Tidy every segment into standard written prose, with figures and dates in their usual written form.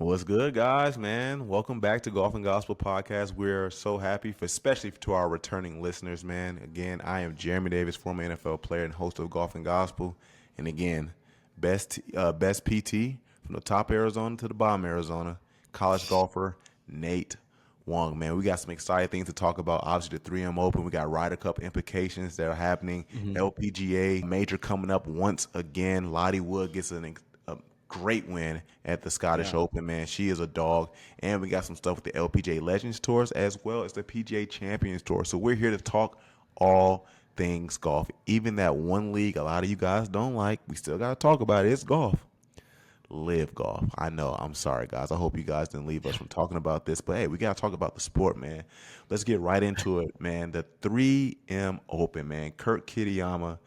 What's good, guys, man? Welcome back to Golf and Gospel Podcast. We're so happy, especially to our returning listeners, man. Again, I am Geremy Davis, former NFL player and host of Golf and Gospel. And again, best PT from the top Arizona to the bottom Arizona, college golfer Nate Wong, man. We got some exciting things to talk about. Obviously, the 3M Open. We got Ryder Cup implications that are happening. LPGA major coming up once again. Lottie Woad gets a great win at the Scottish Open, man. She is a dog. And we got some stuff with the LPGA Legends tours as well as the PGA Champions Tour. So we're here to talk all things golf. Even that one league a lot of you guys don't like, we still got to talk about it. It's golf. LIV Golf. I know. I'm sorry, guys. I hope you guys didn't leave us from talking about this. But, hey, we got to talk about the sport, man. Let's get right into it, man. The 3M Open, man. Kurt Kitayama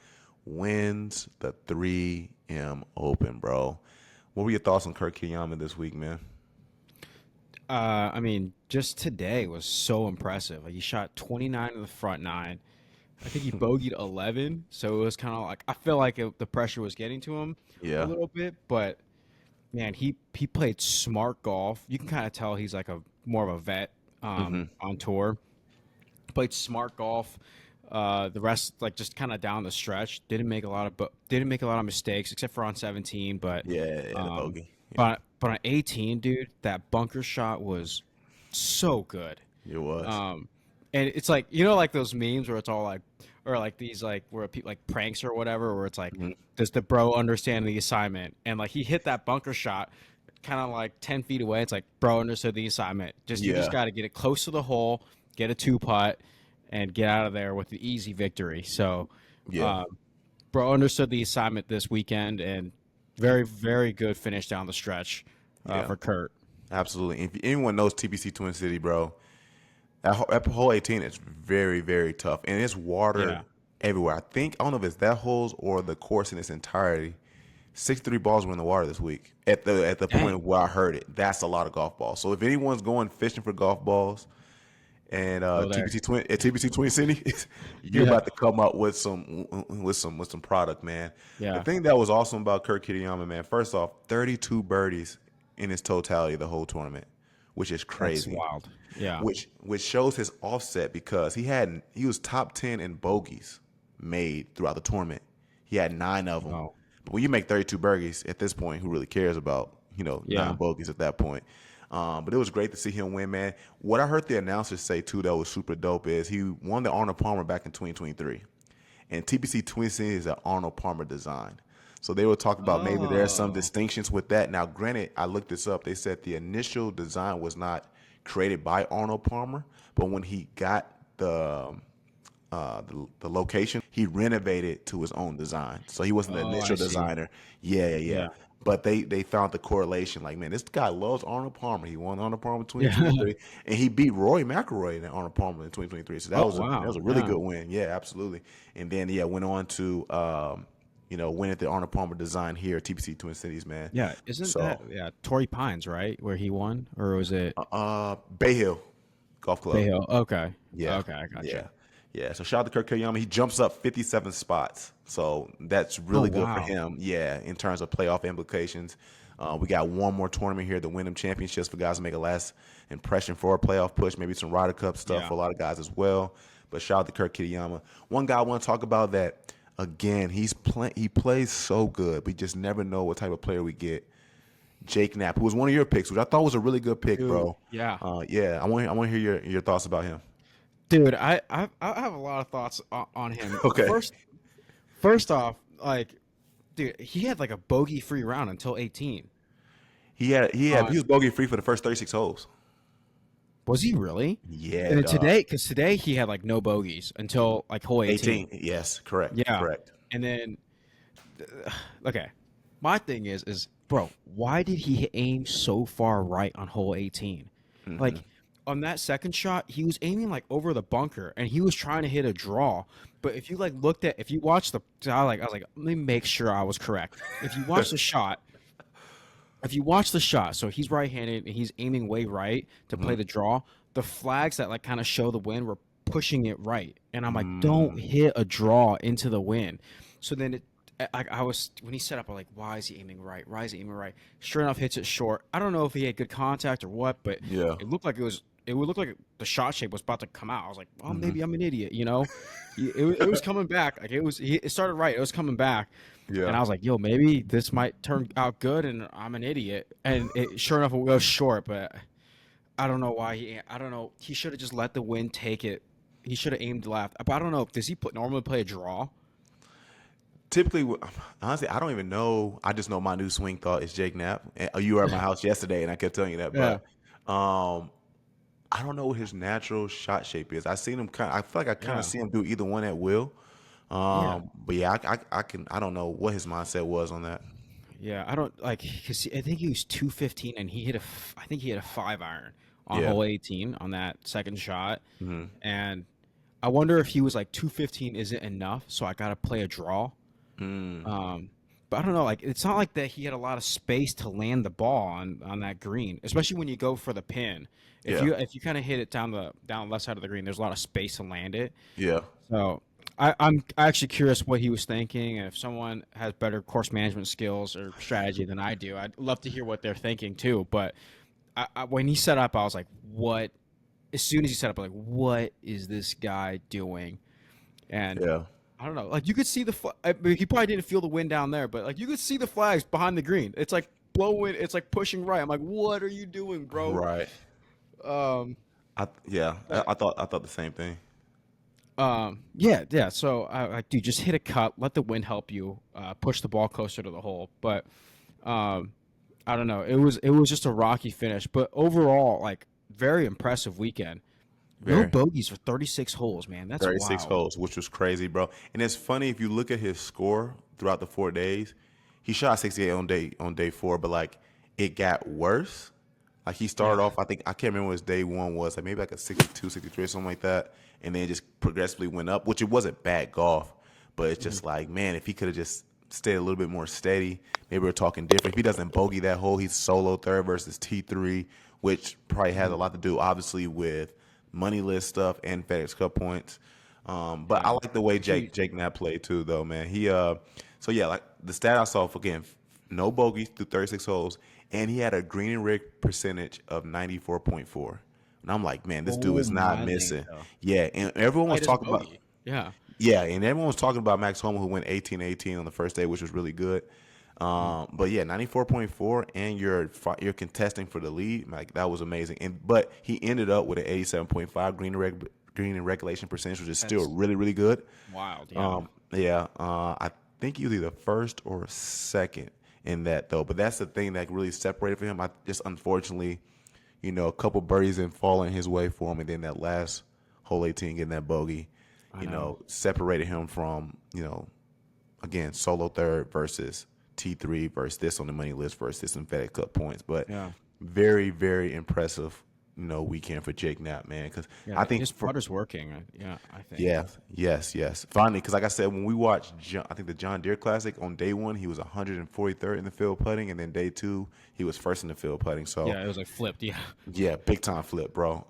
wins the 3M Open, bro. What were your thoughts on Kurt Kitayama this week, man? Just today was so impressive. Like, he shot 29 in the front nine. I think he bogeyed 11. So it was kind of like, I feel like the pressure was getting to him a Yeah. little bit. But, man, he played smart golf. You can kind of tell he's like more of a vet on tour. Played smart golf. The rest, like, just kind of down the stretch, didn't make a lot of mistakes except for on 17. But Yeah, the bogey. but on 18, dude, that bunker shot was so good. It was. And it's like, like those memes where it's all like, or like these like where people like pranks or whatever, where it's like, does the bro understand the assignment? And like he hit that bunker shot kind of like 10 feet away. It's like, bro understood the assignment. You just got to get it close to the hole, get a two putt, and get out of there with the easy victory. So, bro understood the assignment this weekend, and very, very good finish down the stretch for Kurt. Absolutely. If anyone knows TPC Twin City, bro, that hole 18 is very, very tough. And it's water everywhere. I don't know if it's that holes or the course in its entirety. 63 balls were in the water this week at the point where I heard it. That's a lot of golf balls. So if anyone's going fishing for golf balls and TPC Twin City, you're about to come up with some product, man. Yeah. The thing that was awesome about Kurt Kitayama, man, first off, 32 birdies in its totality the whole tournament, which is crazy. That's wild. Yeah. Which shows his offset because he was top 10 in bogeys made throughout the tournament. He had 9 of them. Oh. But when you make 32 birdies at this point, who really cares about 9 bogeys at that point? But it was great to see him win, man. What I heard the announcers say too that was super dope is he won the Arnold Palmer back in 2023, and TPC Twin City is an Arnold Palmer design. So they were talking about maybe there's some distinctions with that. Now, granted, I looked this up. They said the initial design was not created by Arnold Palmer, but when he got the location, he renovated to his own design. So he wasn't the initial designer. Yeah. But they found the correlation. Like, man, this guy loves Arnold Palmer. He won Arnold Palmer in 2023, and he beat Rory McIlroy in Arnold Palmer in 2023. So that was a really good win. Yeah, absolutely. And then went on to win at the Arnold Palmer design here at TPC Twin Cities, man. Yeah, that Torrey Pines, right, where he won, or was it Bay Hill Golf Club? Bay Hill. Okay. Yeah. Okay, I got you. Yeah, so shout out to Kurt Kitayama. He jumps up 57 spots, so that's really good for him. Yeah, in terms of playoff implications. We got one more tournament here, the Wyndham Championships, for guys to make a last impression for a playoff push, maybe some Ryder Cup stuff for a lot of guys as well. But shout out to Kurt Kitayama. One guy I want to talk about that, again, he plays so good. We just never know what type of player we get. Jake Knapp, who was one of your picks, which I thought was a really good pick, bro. Yeah. I want to hear your thoughts about him. Dude, I have a lot of thoughts on him. Okay. First off, like, dude, he had like a bogey-free round until 18. He was bogey-free for the first 36 holes. Was he really? Yeah. And then today he had like no bogeys until like hole 18. Yes, correct. Yeah. Correct. And then, okay, my thing is, bro, why did he aim so far right on hole 18? Like, on that second shot, he was aiming like over the bunker, and he was trying to hit a draw. But if you watch the, I was like, let me make sure I was correct. If you watch the shot, so he's right-handed and he's aiming way right to play the draw. The flags that like kind of show the wind were pushing it right, and I'm like, don't hit a draw into the wind. So then I was when he set up, I'm like, why is he aiming right? Why is he aiming right? Sure enough, hits it short. I don't know if he had good contact or what, but Yeah. it looked like it was. It would look like the shot shape was about to come out. I was like, well, Hmm. maybe I'm an idiot, you know. It was coming back. Like it started right. It was coming back, and Yeah. I was like, yo, maybe this might turn out good, and I'm an idiot. And sure enough, it goes short. But I don't know why he. I don't know. He should have just let the wind take it. He should have aimed left. But I don't know. Does he normally play a draw? Typically, honestly, I don't even know. I just know my new swing thought is Jake Knapp. You were at my house yesterday, and I kept telling you that. Yeah. But I don't know what his natural shot shape is. I seen him kind. I feel like I kind of Yeah. see him do either one at will. Yeah. But yeah, I can. I don't know what his mindset was on that. Yeah, I don't like because I think he was 215 and I think he hit a 5 iron on Yeah. hole 18 on that second shot, Hmm. and I wonder if he was like 215 isn't enough, so I got to play a draw. Mm. Um, but I don't know, like it's not like that he had a lot of space to land the ball on that green, especially when you go for the pin. Yeah. If you kind of hit it down the left side of the green, there's a lot of space to land it. Yeah. So I'm actually curious what he was thinking, and if someone has better course management skills or strategy than I do, I'd love to hear what they're thinking too. But when he set up, I was like, "What?" As soon as he set up, I'm like, "What is this guy doing?" And Yeah. I don't know, like you could see I mean, he probably didn't feel the wind down there, but like you could see the flags behind the green. It's like blowing, it's like pushing right. I'm like, "What are you doing, bro?" Right. Um, Yeah. but I thought the same thing. yeah. So, dude, just hit a cut. Let the wind help you push the ball closer to the hole. But um, I don't know. It was just a rocky finish, but overall, like very impressive weekend. No Very. bogeys for 36 holes, man. That's 36 wild. holes, which was crazy, bro. And it's funny if you look at his score throughout the 4 days, he shot 68 on day four, but like it got worse. Like he started Yeah. off, I think I can't remember what his day one was, like maybe like a 62, 63 or something like that, and then it just progressively went up, which it wasn't bad golf, but it's Mhm. just like, man, if he could have just stayed a little bit more steady, maybe we're talking different. If he doesn't bogey that hole, he's solo third versus T3, which probably has a Mhm. lot to do, obviously, with money list stuff and FedEx Cup points. But I Yeah. like the way He, Jake Knapp played too, though, man. So yeah, like the stat I saw for again, no bogeys through 36 holes, and he had a green and rig percentage of 94.4. And I'm like, man, this dude oh is not my missing. Lanta. Yeah, and everyone Oh, he was doesn't talking about bogey. Yeah. yeah, and everyone was talking about Max Homa who went 18-18 on the first day, which was really good. Mhm. But yeah, 94.4, and you're contesting for the lead. Like that was amazing. But he ended up with an 87.5 green and regulation percentage, which is still That's really really good. wild. Yeah. Yeah, I think he was either first or second in that though. But that's the thing that really separated for him. I just unfortunately, a couple birdies didn't fall in his way for him, and then that last hole 18 getting that bogey, I know. separated him from again solo third versus T3 versus this on the money list versus this in FedEx Cup points. But Yeah. very very impressive, weekend for Jake Knapp, man. Because Yeah. I think His for putter's working. Yeah. I think. yeah, yes. Finally, because like I said, when we watched, I think the John Deere Classic on day one, he was 143rd in the field putting, and then day two, he was first in the field putting. So Yeah. It was like flipped. Yeah. yeah, big time flip, bro.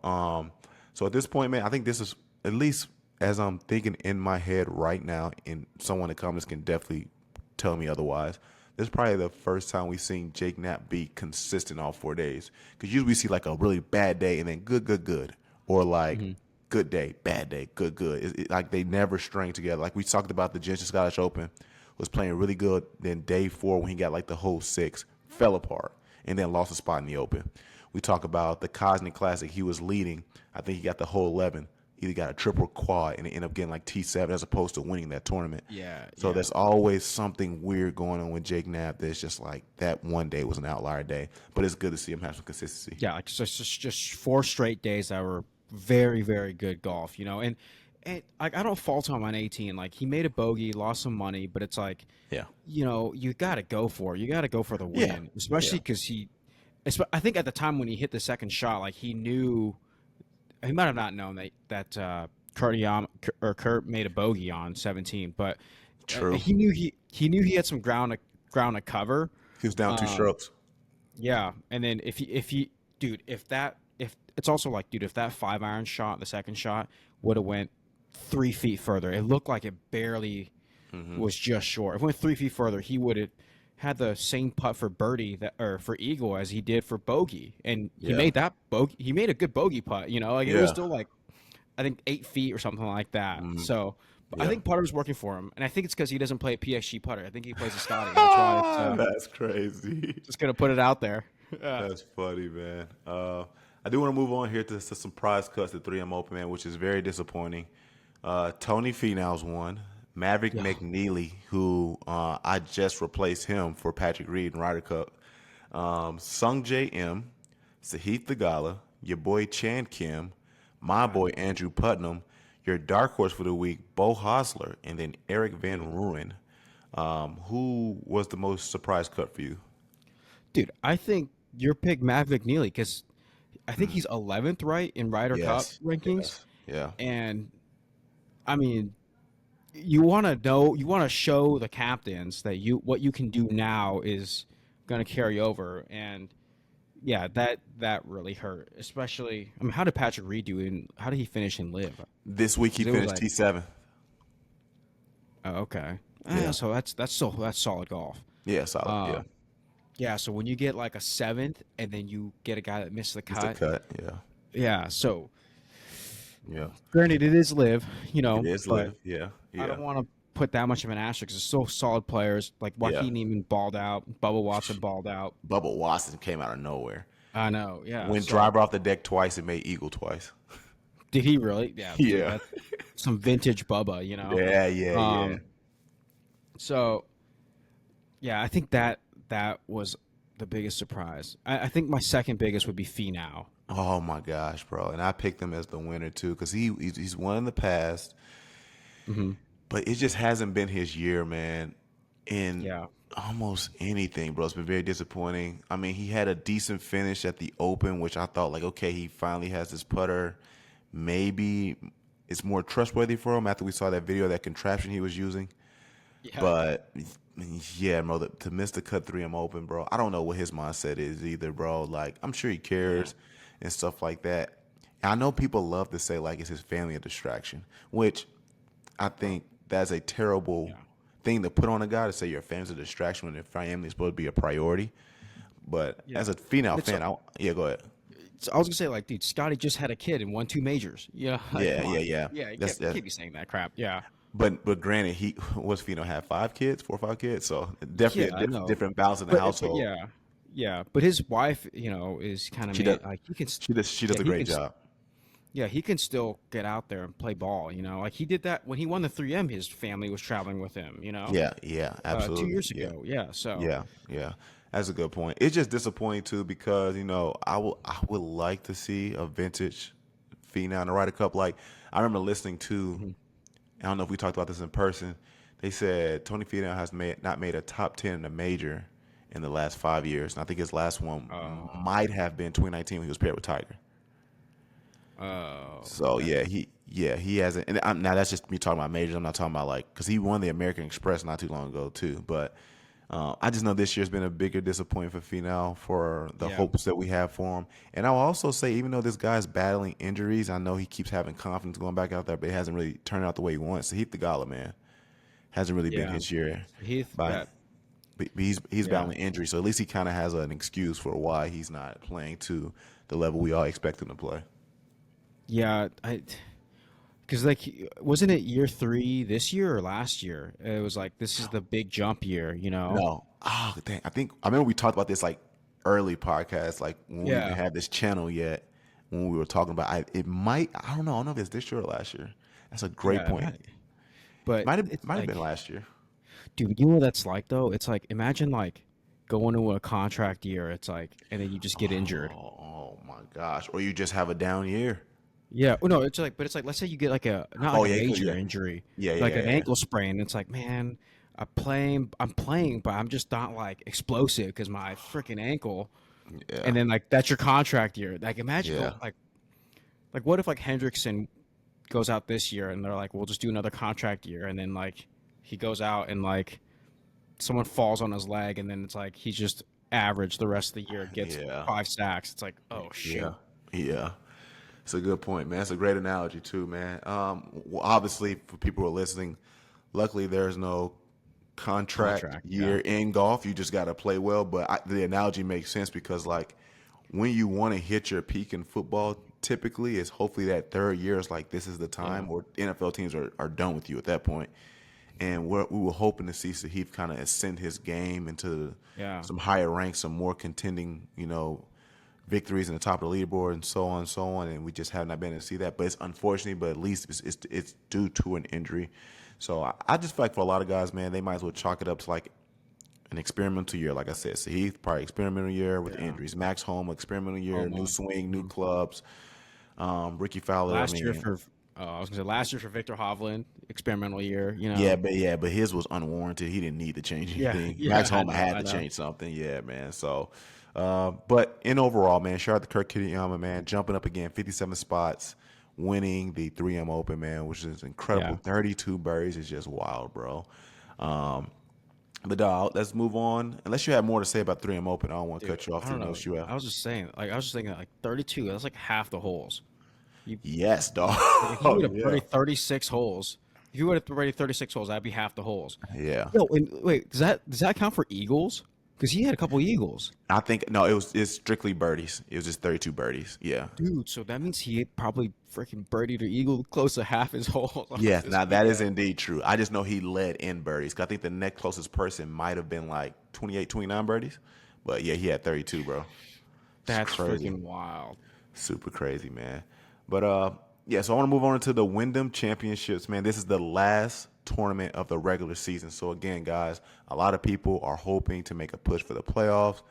So at this point, man, I think this is at least as I'm thinking in my head right now, and someone in the comments can definitely tell me otherwise. This is probably the first time we've seen Jake Knapp be consistent all 4 days. Because usually we see like a really bad day and then good, or like Mhm. good day, bad day, good. Like they never string together. Like we talked about the Gentry Scottish Open was playing really good. Then day four when he got like the whole six fell apart and then lost a spot in the Open. We talk about the Cosmic Classic. He was leading. I think he got the whole 11. He got a triple quad and it ended up getting like T7 as opposed to winning that tournament. Yeah. So Yeah. there's always something weird going on with Jake Knapp. That's just like that one day was an outlier day, but it's good to see him have some consistency. Yeah. Like just 4 straight days that were very, very good golf, and like I don't fault him on 18. Like he made a bogey, lost some money, but it's like, Yeah. you got to go for it. You got to go for the Yeah. win, Yeah. especially because I think at the time when he hit the second shot, like he might have not known that Kurt made a bogey on 17, but True. he knew he had some ground to cover. He was down two Um, strokes. yeah, and then dude, if it's also like, dude, if that 5 iron shot, the second shot would have went 3 feet further, it looked like it barely was just short. If it went 3 feet further, he would have had the same putt for birdie or for eagle as he did for bogey, and he Yeah. made that bogey. He made a good bogey putt. Like it was Yeah. still like I think 8 feet or something like that. So I Yeah. think putter's working for him, and I think it's because he doesn't play a PXG putter. I think he plays a Scotty. That's why it's That's crazy. just gonna put it out there. Yeah. That's funny, man. I do want to move on here to some prize cuts at 3M Open, man, which is very disappointing. Tony Finau's won. Maverick McNeely, who I just replaced him for Patrick Reed in Ryder Cup. Sung J M, Sahith Theegala, your boy Chan Kim, my boy Andrew Putnam, your dark horse for the week, Bo Hosler, and then Eric Van Ruin. Who was the most surprise cut for you? Dude, I think your pick Maverick McNeely because I think he's 11th, right, in Ryder Cup rankings. Yeah. And I mean, you want to show the captains that what you can do now is going to carry over. And yeah, that really hurt. Especially, I mean, how did Patrick Reed do? How did he finish in LIV? This week he finished T7. Oh, okay. Yeah. So that's solid golf. Yeah, solid. Yeah. Yeah, so when you get like a 7th and then you get a guy that missed the cut. It's a cut, yeah. Yeah, so yeah. Granted, it is LIV, It is LIV, yeah. I don't want to put that much of an asterisk. It's so solid players. Like Joaquin Niemann balled out, Bubba Watson balled out. Bubba Watson came out of nowhere. I know, yeah. Went driver off the deck twice and made eagle twice. Did he really? Yeah. Yeah. Dude, some vintage Bubba, Yeah. So, yeah, I think that was the biggest surprise. I think my second biggest would be Finau. Oh my gosh, bro! And I picked him as the winner too because he's won in the past, but it just hasn't been his year, man. In almost anything, bro, it's been very disappointing. I mean, he had a decent finish at the Open, which I thought like, okay, he finally has this putter. Maybe it's more trustworthy for him after we saw that video, that contraption he was using. Yeah. But yeah, bro, to miss the cut 3M Open, bro, I don't know what his mindset is either, bro. Like, I'm sure he cares and stuff like that. And I know people love to say, like, is his family a distraction, which I think that's a terrible thing to put on a guy to say your family's a distraction when their family is supposed to be a priority. But as a Finau fan, go ahead. I was gonna say, like, dude, Scotty just had a kid and won 2 majors. Yeah, yeah. Yeah, you can't be saying that crap. Yeah. But granted, Finau had 4 or 5 kids, so definitely a different balance in the household. Yeah. But his wife, is kind of she does a great job. Yeah, he can still get out there and play ball. Like he did that when he won the 3M. His family was traveling with him. Yeah, absolutely. 2 years ago. Yeah. So. Yeah. That's a good point. It's just disappointing too because I would like to see a vintage Finau in the Ryder Cup. Like I remember listening to. I don't know if we talked about this in person. They said Tony Finau has not made a top 10 in a major in the last 5 years. And I think his last one might have been 2019 when he was paired with Tiger. Oh. So he hasn't. And now that's just me talking about majors. I'm not talking about because he won the American Express not too long ago too. But I just know this year's been a bigger disappointment for Finau for the hopes that we have for him. And I'll also say, even though this guy's battling injuries, I know he keeps having confidence going back out there, but it hasn't really turned out the way he wants. Sahith Theegala, man, hasn't really been his year. But he's battling injury, so at least he kind of has an excuse for why he's not playing to the level we all expect him to play. Yeah, because wasn't it year 3 this year or last year? It was like this is the big jump year, No, dang, I remember we talked about this early podcast, when we didn't have this channel yet. When we were talking about, I don't know if it's this year or last year. That's a great point. But might have been last year. Dude, you know what that's like though? It's like imagine going to a contract year. It's and then you just get injured. Oh my gosh! Or you just have a down year. Yeah, well, no, it's let's say you get a major injury, an ankle sprain. It's like, man, I'm playing, but I'm just not explosive because my freaking ankle. Yeah. And then that's your contract year. Imagine what if Hendrickson goes out this year and they're like, we'll just do another contract year, and then he goes out and someone falls on his leg, and then it's he's just average the rest of the year, gets 5 sacks. It's oh shit. Yeah. It's a good point, man. It's a great analogy too, man. Obviously, for people who are listening, Luckily, there's no contract year in golf. You just got to play well. But the analogy makes sense because, like, when you want to hit your peak in football, typically is hopefully that third year is like this is the time, or NFL teams are done with you at that point. And we were hoping to see Sahith kind of ascend his game into some higher ranks, some more contending, victories in the top of the leaderboard, and so on and so on. And we just have not been able to see that. But it's unfortunate, but at least it's due to an injury. So I just feel like for a lot of guys, man, they might as well chalk it up to like an experimental year. Like I said, Sahith, probably experimental year with injuries. Max Homa, experimental year, new swing, new clubs. Ricky Fowler. Last year for Victor Hovland, experimental year. But his was unwarranted. He didn't need to change anything. Max Homa had to change something. Yeah, man. So, but in overall, man, shout out to Kurt Kitayama, man, jumping up again, 57 spots, winning the 3M Open, man, which is incredible. 32 birdies is just wild, bro. But dog, let's move on. Unless you have more to say about 3M Open, I don't want to cut you off. I was just saying, I was just thinking, like 32. That's like half the holes. Yes, dog. If you would have birdied 36 holes, that'd be half the holes. Yeah. Yo, and wait, does that count for eagles? Because he had a couple eagles. I think no, it's strictly birdies. It was just 32 birdies. Yeah. Dude, so that means he probably freaking birdied or eagle close to half his holes. Yeah, now that is indeed true. I just know he led in birdies. 'Cause I think the next closest person might have been like 28, 29 birdies. But yeah, he had 32, bro. That's freaking wild. Super crazy, man. But so I want to move on to the Wyndham Championships, man. This is the last tournament of the regular season. So again, guys, a lot of people are hoping to make a push for the playoffs.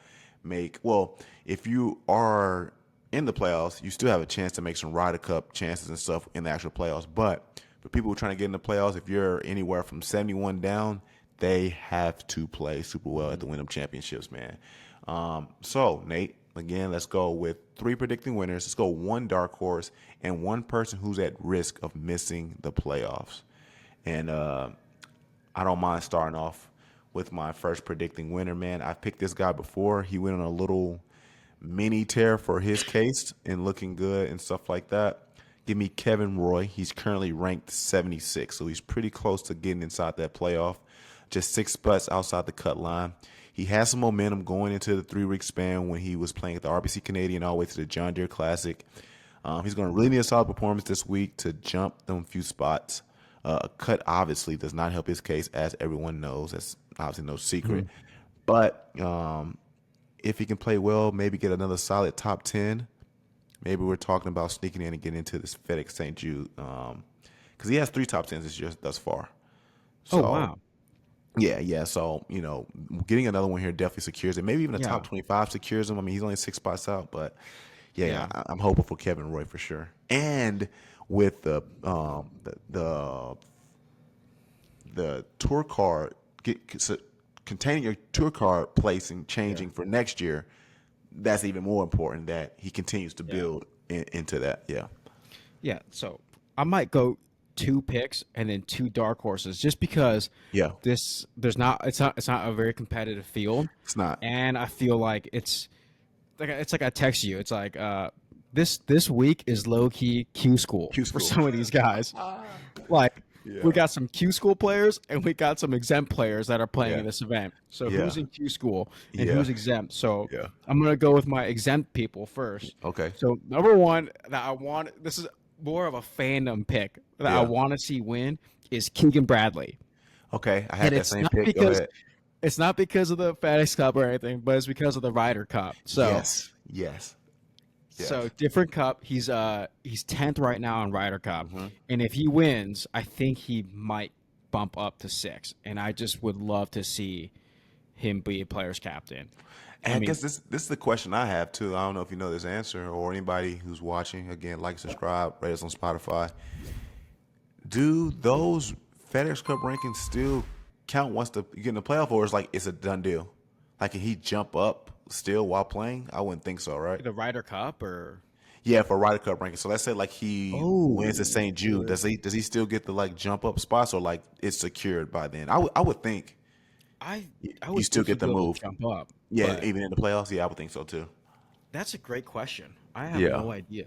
If you are in the playoffs, you still have a chance to make some Ryder Cup chances and stuff in the actual playoffs. But for people who are trying to get in the playoffs, if you're anywhere from 71 down, they have to play super well at the Wyndham Championships, man. So, Nate, again, let's go with 3 predicting winners. Let's go 1 dark horse and 1 person who's at risk of missing the playoffs. And I don't mind starting off with my first predicting winner, man. I've picked this guy before. He went on a little mini tear for his case and looking good and stuff like that. Give me Kevin Roy. He's currently ranked 76, so he's pretty close to getting inside that playoff. Just 6 spots outside the cut line. He has some momentum going into the 3-week span when he was playing at the RBC Canadian all the way to the John Deere Classic. He's going to really need a solid performance this week to jump them few spots. A cut obviously does not help his case, as everyone knows. That's obviously no secret. But if he can play well, maybe get another solid top 10, maybe we're talking about sneaking in and getting into this FedEx St. Jude. Because he has 3 top 10s this year thus far. So, wow. Yeah. So, getting another one here definitely secures it. Maybe even a top 25 secures him. I mean, he's only 6 spots out, but I'm hoping for Kevin Roy for sure. And with the tour card containing your tour card placing changing for next year, that's even more important that he continues to build into that. Yeah. So I might go 2 picks and then 2 dark horses, just because it's not a very competitive field. It's not, and I feel like it's like I text you. It's like this week is low key Q school for some of these guys. We got some Q school players and we got some exempt players that are playing in this event. So who's in Q school and who's exempt? So I'm gonna go with my exempt people first. Okay. So number 1 that I want, this is more of a fandom pick that I want to see win, is Keegan Bradley. Okay, I had that same pick. Go ahead. It's not because of the FedEx Cup or anything, but it's because of the Ryder Cup. So yes. So different cup. He's 10th right now on Ryder Cup, and if he wins, I think he might bump up to 6. And I just would love to see him be a player's captain. And I guess this is the question I have too. I don't know if you know this answer, or anybody who's watching. Again, like, subscribe, rate us on Spotify. Do those FedEx Cup rankings still count once you get in the playoff, or it's a done deal? Like, can he jump up still while playing? I wouldn't think so, right? The Ryder Cup, or for Ryder Cup ranking. So let's say he wins at St. Jude. Does he still get the jump up spots, or it's secured by then? I would think. I you still get the move. Jump up. Yeah, even in the playoffs. Yeah, I would think so too. That's a great question. I have no idea.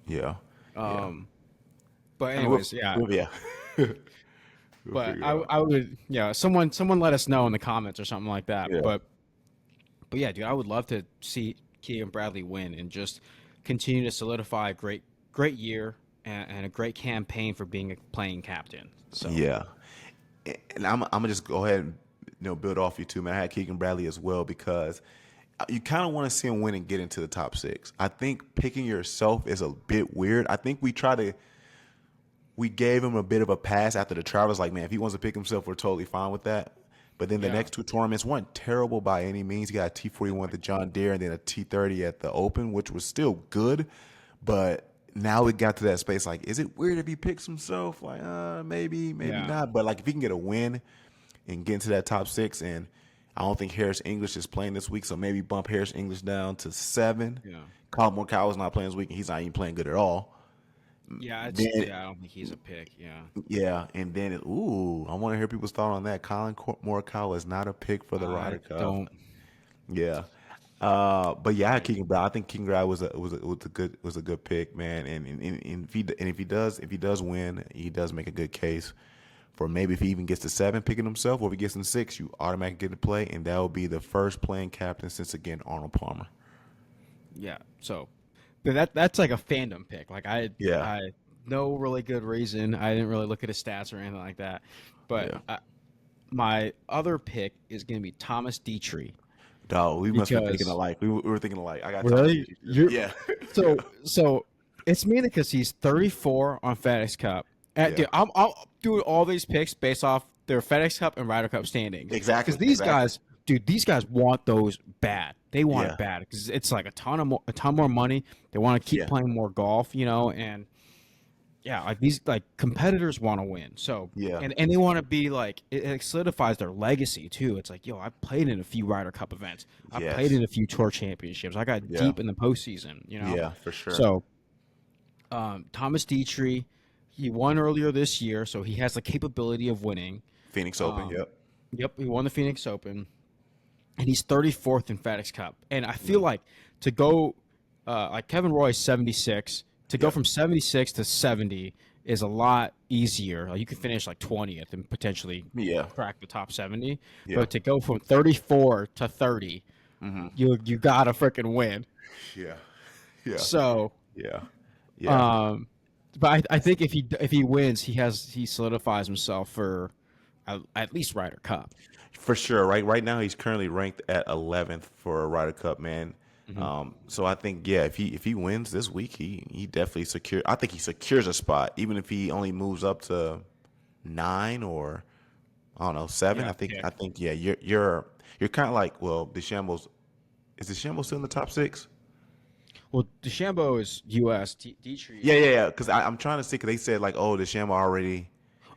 Yeah. But anyways, yeah. But figure it out. I would, yeah, someone let us know in the comments or something like that. Yeah. But yeah, dude, I would love to see Keegan Bradley win and just continue to solidify a great year and a great campaign for being a playing captain. So Yeah. And I'm gonna just go ahead and build off you too, man. I had Keegan Bradley as well because you kind of want to see him win and get into the top 6. I think picking yourself is a bit weird. I think we gave him a bit of a pass after the Travers. Like, man, if he wants to pick himself, we're totally fine with that. But then the next 2 tournaments weren't terrible by any means. He got a T41 at the John Deere and then a T30 at the Open, which was still good. But now we got to that space. Like, is it weird if he picks himself? Like, maybe not. But like, if he can get a win and get into that top 6, and I don't think Harris English is playing this week, so maybe bump Harris English down to 7. yeah, Colin Morikawa's not playing this week, and he's not even playing good at all. yeah, I don't think he's a pick. Yeah, Yeah, and then I want to hear people's thought on that. Colin Morikawa is not a pick for the Ryder Cup. Don't. Yeah, but yeah, I had Keegan Brown. I think Keegan Brown was a good pick, man. And if he does win, he does make a good case for maybe if he even gets to 7 picking himself, or if he gets in 6, you automatically get to play, and that will be the first playing captain since again Arnold Palmer. Yeah, so. But that's like a fandom pick. Like I no really good reason. I didn't really look at his stats or anything like that. But my other pick is going to be Thomas Dietrich. Dog, we must be thinking alike. We were thinking alike. I got really? Yeah. So it's mainly because he's 34 on FedEx Cup. And, dude, I'll do all these picks based off their FedEx Cup and Ryder Cup standings. Exactly. Because these guys want those bad. They want it bad because it's like a ton more money. They want to keep playing more golf, and like these competitors want to win. So and they want to be like it solidifies their legacy too. It's like, I played in a few Ryder Cup events. I played in a few tour championships. I got deep in the postseason. Yeah, for sure. So Thomas Dietrich, he won earlier this year, so he has the capability of winning. Phoenix Open. Yep, he won the Phoenix Open. And he's 34th in FedEx Cup. And I feel like to go, like Kevin Roy's 76, to go from 76 to 70 is a lot easier. Like you could finish like 20th and potentially crack the top 70. Yeah. But to go from 34 to 30, you got to freaking win. Yeah. So but I think if he wins, he solidifies himself for at least Ryder Cup. For sure. Right now he's currently ranked at 11th for a Ryder Cup, man. So I think if he wins this week, he definitely secures a spot, even if he only moves up to 9 or I don't know 7. I think you're kind of like, well, DeChambeau's still in the top 6? Well, DeChambeau is U.S. Dietrich. Yeah. Because I'm trying to see, because they said like, DeChambeau already.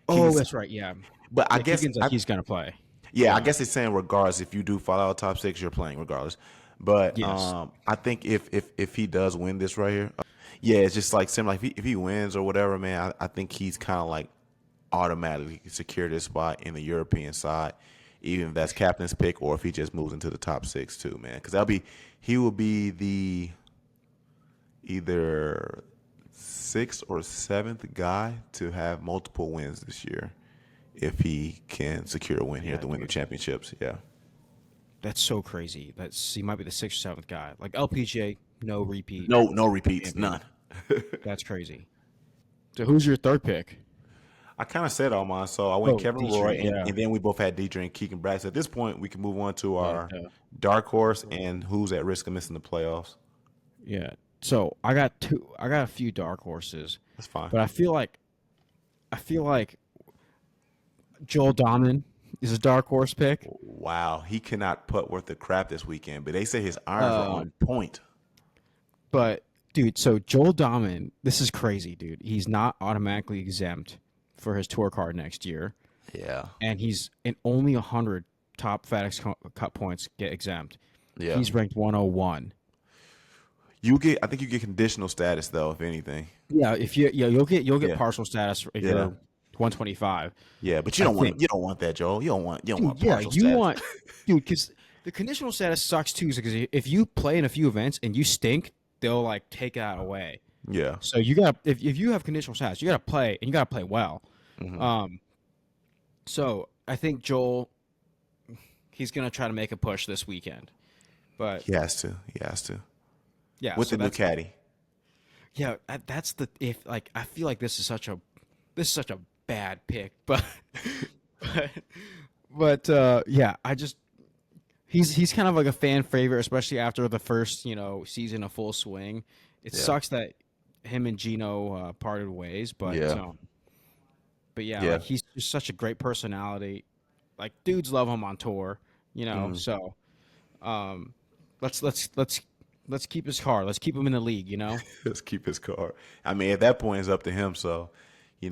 Oh, that's right. Yeah. But I guess he's gonna play. Yeah, I guess it's saying regardless, if you do fall out of top 6, you're playing regardless. But I think if he does win this right here, it's just like similar. Like if he wins or whatever, man, I think he's kind of like automatically secured his spot in the European side, even if that's captain's pick or if he just moves into the top 6 too, man. Because he will be the either 6th or 7th guy to have multiple wins this year, if he can secure a win here at the Wyndham Championships. Yeah. That's so crazy. He might be the 6th or 7th guy. Like LPGA, no repeat. No repeats, none. That's crazy. So who's your third pick? I kind of said all mine. So I went Kevin Roy, Dietrich, and then we both had Dietrich and Keegan Bradley. So at this point, we can move on to our dark horse and who's at risk of missing the playoffs. Yeah. So I got a few dark horses. That's fine. But I feel like Joel Dahmen is a dark horse pick. Wow, he cannot putt worth the crap this weekend, but they say his irons are on point. But dude, so Joel Dahmen, this is crazy, dude. He's not automatically exempt for his tour card next year. Yeah, and he's in only 100 top FedEx Cup points get exempt. Yeah, he's ranked 101. I think you get conditional status though, if anything. Yeah, you'll get partial status if you're 125. Yeah, but you don't want that, Joel. You don't want partial status. Dude, because the conditional status sucks too. Because if you play in a few events and you stink, they'll like take that away. Yeah. So you got if you have conditional status, you got to play and you got to play well. So I think Joel, he's gonna try to make a push this weekend, but He has to. He has to. yeah. With So the new that's caddy. yeah. That's the if like I feel like this is such a bad pick, but but yeah. I just he's kind of like a fan favorite, especially after the first season of Full Swing. It Yeah. sucks that him and Gino parted ways, Yeah. but yeah, Yeah. like he's just such a great personality. Like dudes love him on tour, Mhm. So um, let's keep his car. Let's keep him in the league. Let's keep his card. I mean, at that point, it's up to him. So,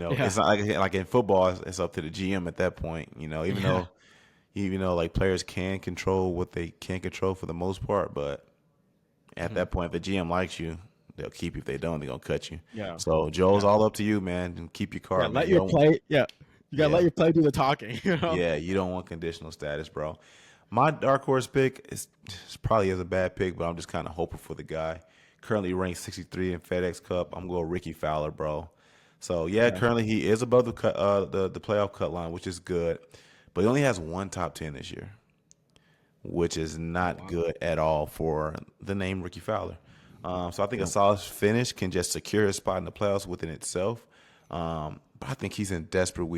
Yeah, it's not like in football, it's up to the GM at that point. yeah, Even though like players can control what they can control for the most part, but at hmm that point, if the GM likes you, they'll keep you. If they don't, they're gonna cut you. yeah, So Joe's yeah, all up to you, man. And keep your yeah. card, man. Let You your don't. play. Yeah, you gotta let Yeah, your play do the talking. yeah. You don't want conditional status, bro. My dark horse pick is probably is a bad pick, but I'm just kind of hoping for the guy. Currently ranked 63 in FedEx Cup. I'm going Ricky Fowler, bro. So yeah, Yeah. currently he is above the cut, the playoff cut line, which is good, but he only has one top 10 this year, which is Oh not wow. good at all for the name Ricky Fowler. So I think a Yeah. solid finish can just secure his spot in the playoffs within itself. But I think he's in desperate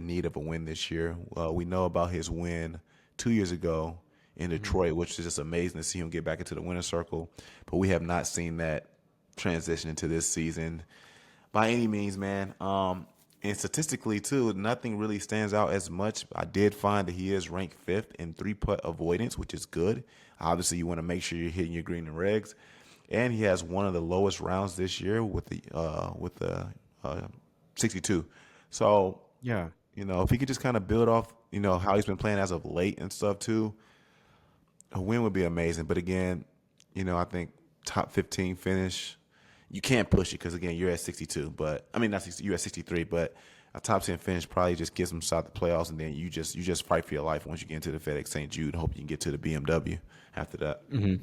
need of a win this year. We know about his win 2 years ago in hmm Detroit, which is just amazing to see him get back into the winner's circle. But we have not seen that transition into this season by any means, man. And statistically too, nothing really stands out as much. I did find that he is ranked fifth in three putt avoidance, which is good. Obviously, you want to make sure you're hitting your green and regs, and he has one of the lowest rounds this year with the uh, 62. So Yeah. if he could just kind of build off how he's been playing as of late and stuff too, a win would be amazing. But again, I think top 15 finish, you can't push it because again, you're at 62. But I mean, not 60, you're at 63. But a top 10 finish probably just gives them shot the playoffs, and then you just fight for your life once you get into the FedEx St. Jude. Hope you can get to the BMW after that. hmm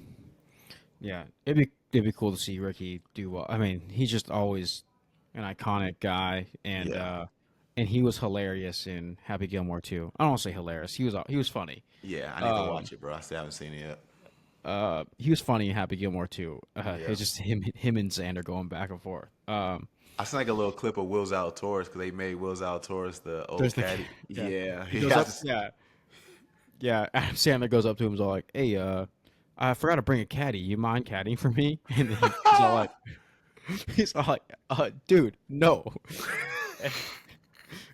Yeah. It'd be cool to see Ricky do well. I mean, he's just always an iconic guy, Yeah, and he was hilarious in Happy Gilmore too. I don't want to say hilarious. He was funny. yeah. I need to Um, watch it, bro. I still haven't seen it yet. he was funny in Happy Gilmore too. Yeah. It's just him and Xander going back and forth. I seen like a little clip of Will Zalatoris because they made Will Zalatoris the old There's the caddy. yeah. Yeah, He yeah. goes up. Yeah, yeah. Adam Sandler goes up to him, and is all like, "Hey, I forgot to bring a caddy. You mind caddying for me?" And then he's all like, dude, no.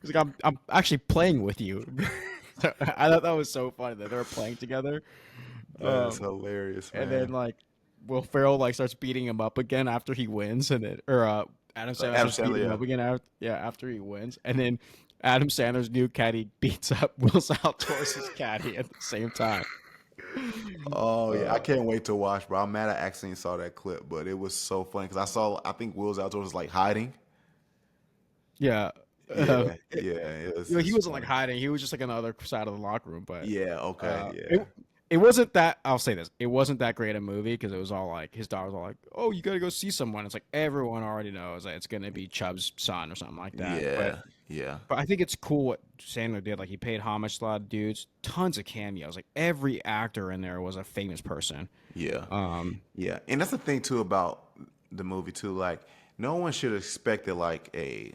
He's like, I'm actually playing with you. I thought that was so funny that they were playing together. That's Um, hilarious, and then man. like Will Ferrell like starts beating him up again after he wins, and then or Adam Sandler Adam starts Sandler, beating him yeah. up again after he wins, and then Adam Sandler's new caddy beats up Will Zalatoris' caddy at the same time. Oh yeah, I Uh, can't wait to watch, bro. I'm mad I accidentally saw that clip, but it was so funny because I think Will's outdoors was like hiding. yeah. Uh, Yeah, yeah, He it's wasn't like funny. hiding. He was just like on the other side of the locker room. But Yeah, okay, uh, it yeah, it wasn't that. I'll say this: it wasn't that great a movie because it was all like his daughter was all like, "Oh, you got to go see someone." It's like everyone already knows that it's gonna be Chubb's son or something like that. yeah, yeah, But I think it's cool what Sandler did. Like he paid homage to a lot of dudes, tons of cameos. Like every actor in there was a famous person. yeah, Um, yeah. And that's the thing too about the movie too. Like, no one should expect it like a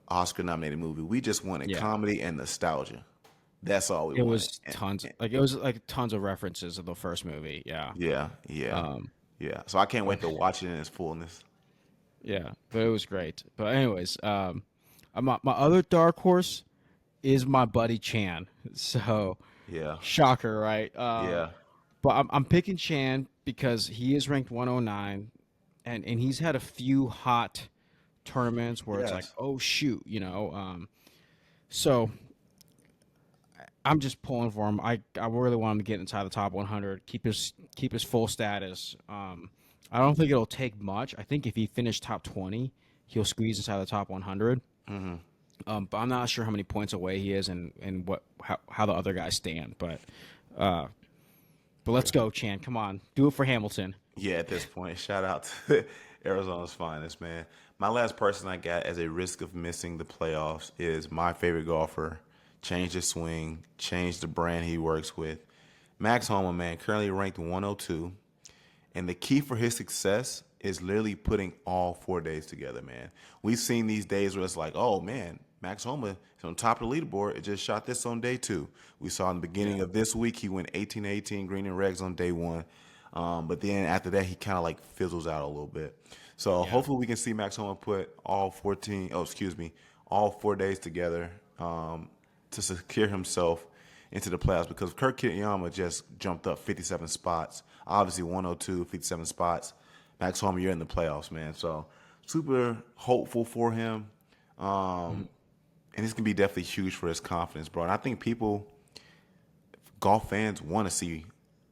Oscar-nominated movie. We just wanted yeah, comedy and nostalgia. That's all we it wanted. was tons. Like it was like tons of references of the first movie. Yeah. Yeah, yeah, Um, yeah. So I can't but wait to watch it in its fullness. yeah, but it was great. But anyways, my other dark horse is my buddy Chan. So Yeah, shocker, right? yeah, But I'm picking Chan because he is ranked 109, and he's had a few hot tournaments where it's like, yes, oh shoot. So I'm just pulling for him. I really want him to get inside the top 100, keep his full status. I don't think it'll take much. I think if he finished top 20, he'll squeeze inside the top 100. But I'm not sure how many points away he is and how the other guys stand. Uh, but let's go, Chan. Come on, do it for Hamilton. yeah. At this point, shout out to Arizona's finest, man. My last person I got as a risk of missing the playoffs is my favorite golfer, change his swing, change the brand he works with. Max Homa, man, currently ranked 102. And the key for his success is literally putting all 4 days together, man. We've seen these days where it's like, oh, man, Max Homa is on top of the leaderboard. It just shot this on day 2. We saw in the beginning of this week, he went 18-18, green and regs on day 1. But then after that, he kind of like fizzles out a little bit. So hopefully we can see Max Homa put all 4 days together to secure himself into the playoffs, because Kurt Kitayama just jumped up 57 spots. Obviously 102, 57 spots. Max Homa, you're in the playoffs, man. So super hopeful for him. And this can be definitely huge for his confidence, bro. And I think golf fans want to see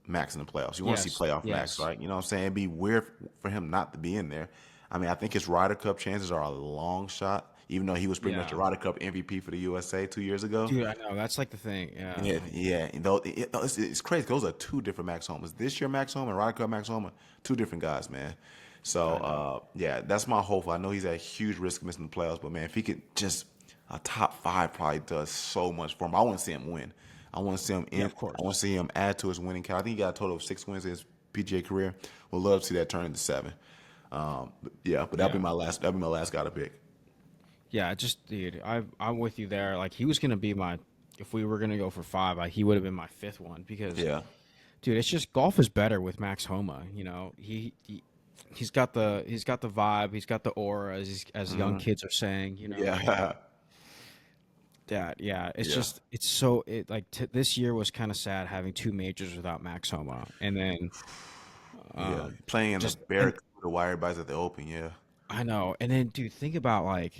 Max in the playoffs. You want to see playoff Max, right? You know what I'm saying? It'd be weird for him not to be in there. I mean, I think his Ryder Cup chances are a long shot, even though he was pretty much a Ryder Cup MVP for the USA 2 years ago. Dude, I know. That's like the thing. Yeah. Though it's crazy. Those are 2 different Max Homas. This year Max Homa and Ryder Cup Max Homa, 2 different guys, man. So, that's my hope. I know he's at huge risk of missing the playoffs, but, man, if he could just a top 5 probably does so much for him. I want to see him win. I want to see him I want to see him add to his winning count. I think he got a total of 6 wins in his PGA career. Would love to see that turn into 7. But that'd be my last guy to pick. Yeah, dude, I'm with you there. Like, he was gonna be if we were gonna go for 5, he would have been my 5th one, because dude, it's just golf is better with Max Homa. You know, he's got the vibe, he's got the aura, as young kids are saying. You know, this year was kind of sad having 2 majors without Max Homa, and then playing in the Barracuda wire buys at the Open. I know. And then, dude, think about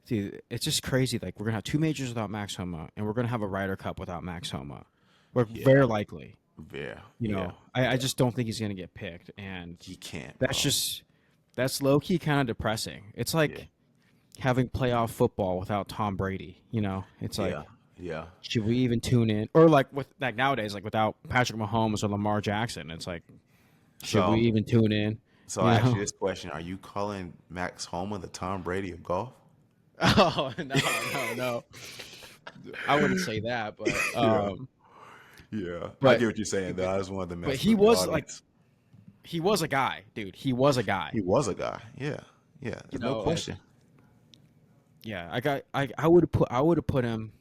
dude, it's just crazy. Like, we're gonna have 2 majors without Max Homa, and we're gonna have a Ryder Cup without Max Homa. Very likely. You know, I just don't think he's gonna get picked, and he can't. That's low key kind of depressing. It's like having playoff football without Tom Brady. You know, it's like, should we even tune in? Or nowadays, without Patrick Mahomes or Lamar Jackson, it's like, should we even tune in? So I ask you this question: are you calling Max Homa the Tom Brady of golf? Oh, no. I wouldn't say that, but but I get what you're saying, though. I just wanted to mess with he was a guy, dude. He was a guy. Yeah. There's no question. I would have put him.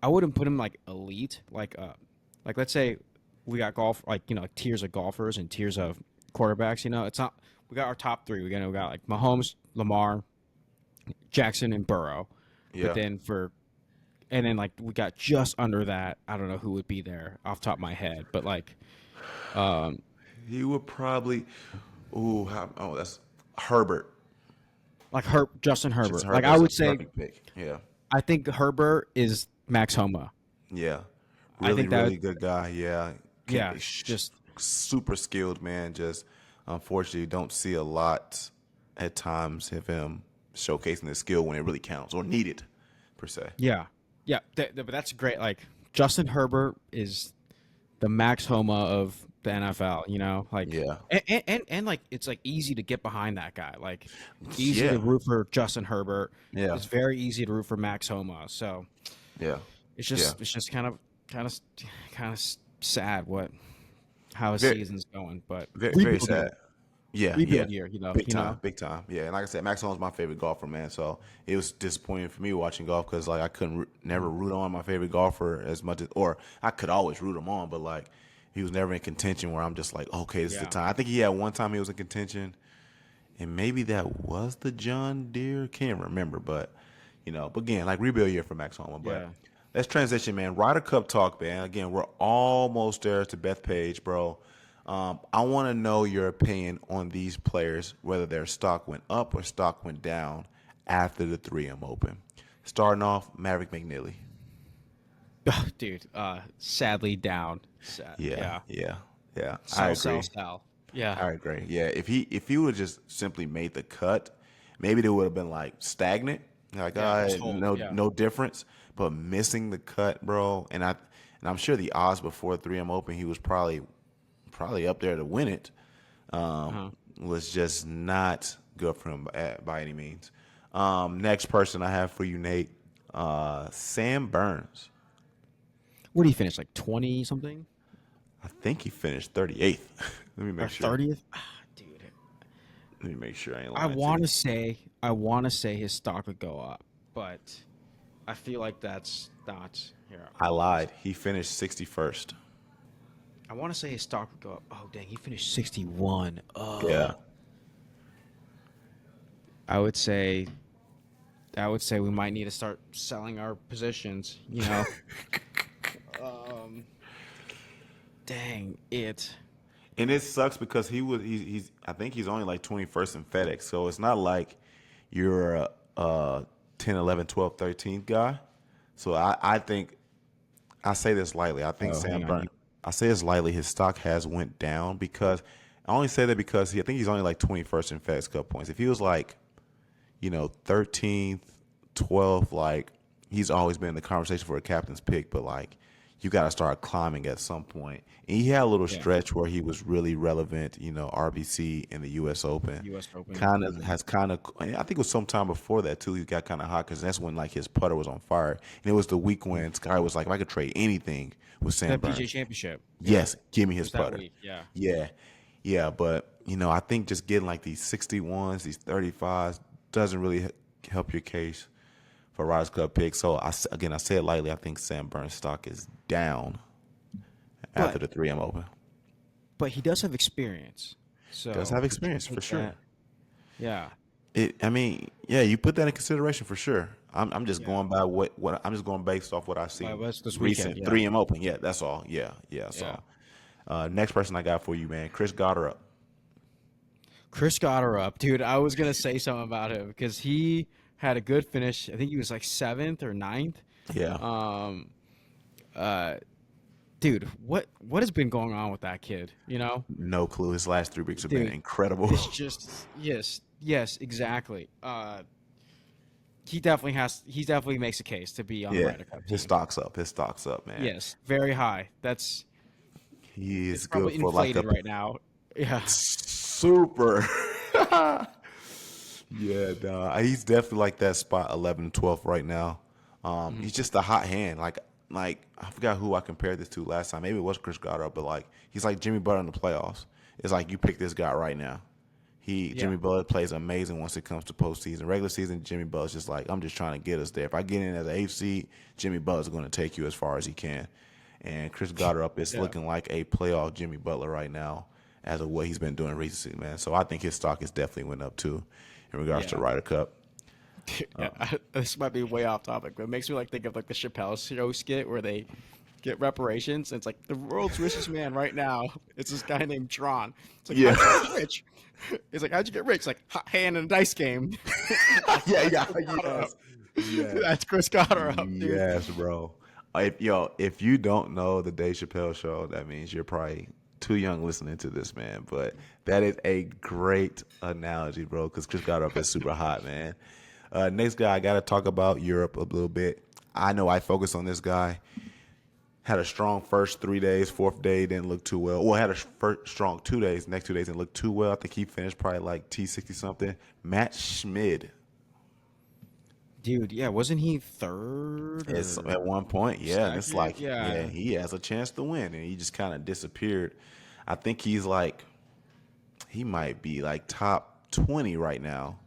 I wouldn't put him like elite, like let's say we got tiers of golfers and tiers of quarterbacks. You know, it's not. We got our top 3. We got like Mahomes, Lamar, Jackson, and Burrow. But then we got just under that. I don't know who would be there off the top of my head, but he would probably. That's Herbert. Like Justin Herbert. Like, I would say, pick. I think Herbert is Max Homa. Really good guy. Just super skilled, man. Just unfortunately, you don't see a lot at times of him showcasing his skill when it really counts or needed, per se. But that's great. Like, Justin Herbert is the Max Homa of the NFL, you know, and like, it's like easy to get behind that guy. Like, easy to root for Justin Herbert. It's very easy to root for Max Homa. So it's just kind of sad how his season's going, but very sad. Rebuild year, you know, big time. Yeah, and like I said, Max Homa's my favorite golfer, man. So it was disappointing for me watching golf, because like I couldn't never root on my favorite golfer as much as, or I could always root him on, but like he was never in contention where I'm just like, okay, this is the time. I think he had one time he was in contention, and maybe that was the John Deere. Can't remember, but you know, but again, like, rebuild year for Max Homa. But let's transition, man. Ryder Cup talk, man. Again, we're almost there to Bethpage, bro. I want to know your opinion on these players, whether their stock went up or stock went down after the 3M Open. Starting off, Maverick McNeely. Dude, sadly down. Yeah. I agree. I agree. Yeah, if he would have just simply made the cut, maybe there would have been like stagnant, like no difference. But missing the cut, bro, and I'm sure the odds before 3M Open, he was probably up there to win it, was just not good for him by any means. Next person I have for you, Nate, Sam Burns. Where did he finish? Like 20 something I think he finished 38th. Let me or make sure. 30th? Dude, Let me make sure I ain't I lying to want you. to say his stock would go up, but I feel like that's not here. I lied. He finished 61st. I want to say his stock would go up. Oh dang, he finished 61. Yeah. I would say we might need to start selling our positions. Um, Dang it. And it sucks because he's I think he's only like 21st in FedEx. So it's not like you're a 10, 11, 12, 13th guy. So I think I say this lightly. I think Oh, Sam hang on. Burns. I say this lightly. His stock has went down because I only say that because I think he's only like 21st in FedEx Cup points. If he was like 13th, 12th, like he's always been in the conversation for a captain's pick, but like you got to start climbing at some point. And he had a little Yeah. stretch where he was really relevant, RBC in the U.S. Open. U.S. Open. I think it was sometime before that too. He got kind of hot because that's when like his putter was on fire, and it was the week when Sky was like, if I could trade anything with Sam The Burns, PGA Championship. yes, give me It his was that putter. week. Yeah. Yeah, but I think just getting like these 61s, these 35s doesn't really help your case for Ryder Cup pick. So I say it lightly. I think Sam Burns' stock is down after But the 3M Open. he does have experience. So Does have would you experience for take sure. that? Yeah. You put that in consideration for sure. I'm just Yeah. going by what I'm just going based off what I've seen What's this weekend? recent Yeah. 3M Open. Yeah, that's all. Yeah, that's Yeah. all. Next person I got for you, man, Chris Goddard up. Chris got her up, dude. I was gonna say something about him because he had a good finish. I think he was like 7th or 9th. Yeah, Um, uh, Dude, what has been going on with that kid? no clue. His last 3 weeks have been Dude, incredible. it's just yes, exactly. He definitely makes a case to be on the Yeah, Ryder Cup his team. stock's up. His stock's up, man. Yes, very high. He It's is good probably for like a inflated right now. Yeah. super. Yeah, nah, he's definitely like that spot 11 and 12 right now. He's just a hot hand. Like I forgot who I compared this to last time. Maybe it was Chris Goddard, but like he's like Jimmy Butler in the playoffs. It's like you pick this guy right now. Jimmy Butler plays amazing once it comes to postseason. Regular season, Jimmy Butler's just like, I'm just trying to get us there. If I get in as an 8th seed, Jimmy Butler's going to take you as far as he can. And Chris Goddard is Yeah. looking like a playoff Jimmy Butler right now as of what he's been doing recently, man. So I think his stock has definitely went up too in regards to Yeah. Ryder Cup. Yeah, this might be way off topic, but it makes me like think of like the Chappelle Show skit where they get reparations. And it's like the world's richest man right now. It's this guy named Tron. It's like, Yeah. how'd you get rich? It's like, how'd you get rich? It's like hot hand in a dice game. Yes. That's Chris Cotter up, dude. Yes, bro. If you don't know the Dave Chappelle Show, that means you're probably too young listening to this, man. But that is a great analogy, bro, because Chris Goddard is super hot, man. Next guy, I got to talk about Europe a little bit. I know I focus on this guy. Had a strong first 3 days. Fourth day didn't look too well. Well, had a strong 2 days. Next 2 days didn't look too well. I think he finished probably like T60 something. Matt Schmid. Dude, yeah, wasn't he third? It's or at one point, yeah, and it's second? like, Yeah. he has a chance to win, and he just kind of disappeared. I think he might be like top 20 right now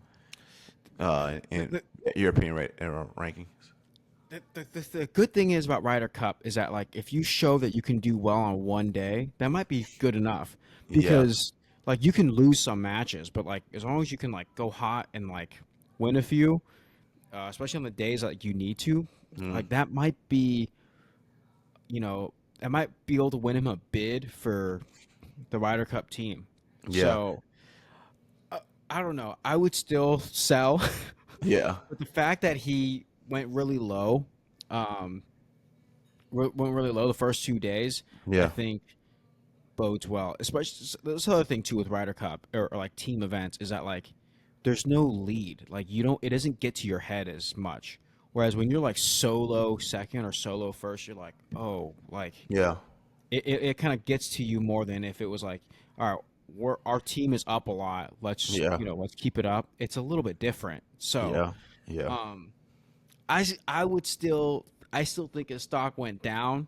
in European rankings. The good thing is about Ryder Cup is that like if you show that you can do well on one day, that might be good enough because like you can lose some matches, but like as long as you can like go hot and like win a few, especially on the days that you need to, like that might be, that might be able to win him a bid for the Ryder Cup team. Yeah. So I don't know. I would still sell. Yeah. But the fact that he went really low, the first 2 days, Yeah. I think bodes well. Especially this other thing too with Ryder Cup or like team events is that like there's no lead. Like it doesn't get to your head as much. Whereas when you're like solo second or solo first, you're like, oh, like Yeah. it kind of gets to you more than if it was like, all right, our team is up a lot. Let's Yeah. let's keep it up. It's a little bit different. So Yeah. Yeah. I still think his stock went down,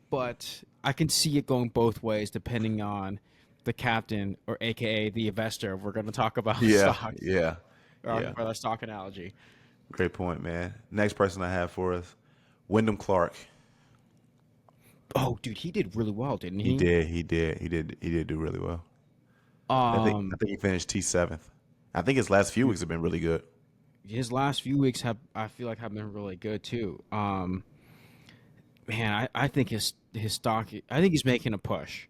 but I can see it going both ways depending on the captain or AKA the investor. We're going to talk about Yeah, stocks yeah, yeah. for the stock analogy. Great point, man. Next person I have for us, Wyndham Clark. Oh, dude, he did really well, didn't He he? did, he did, he did, he did do really well. I Um, think he finished T7th. I think his last few weeks have been really good. his last few weeks I feel like have been really good too. Man, I think his stock. I think he's making a push.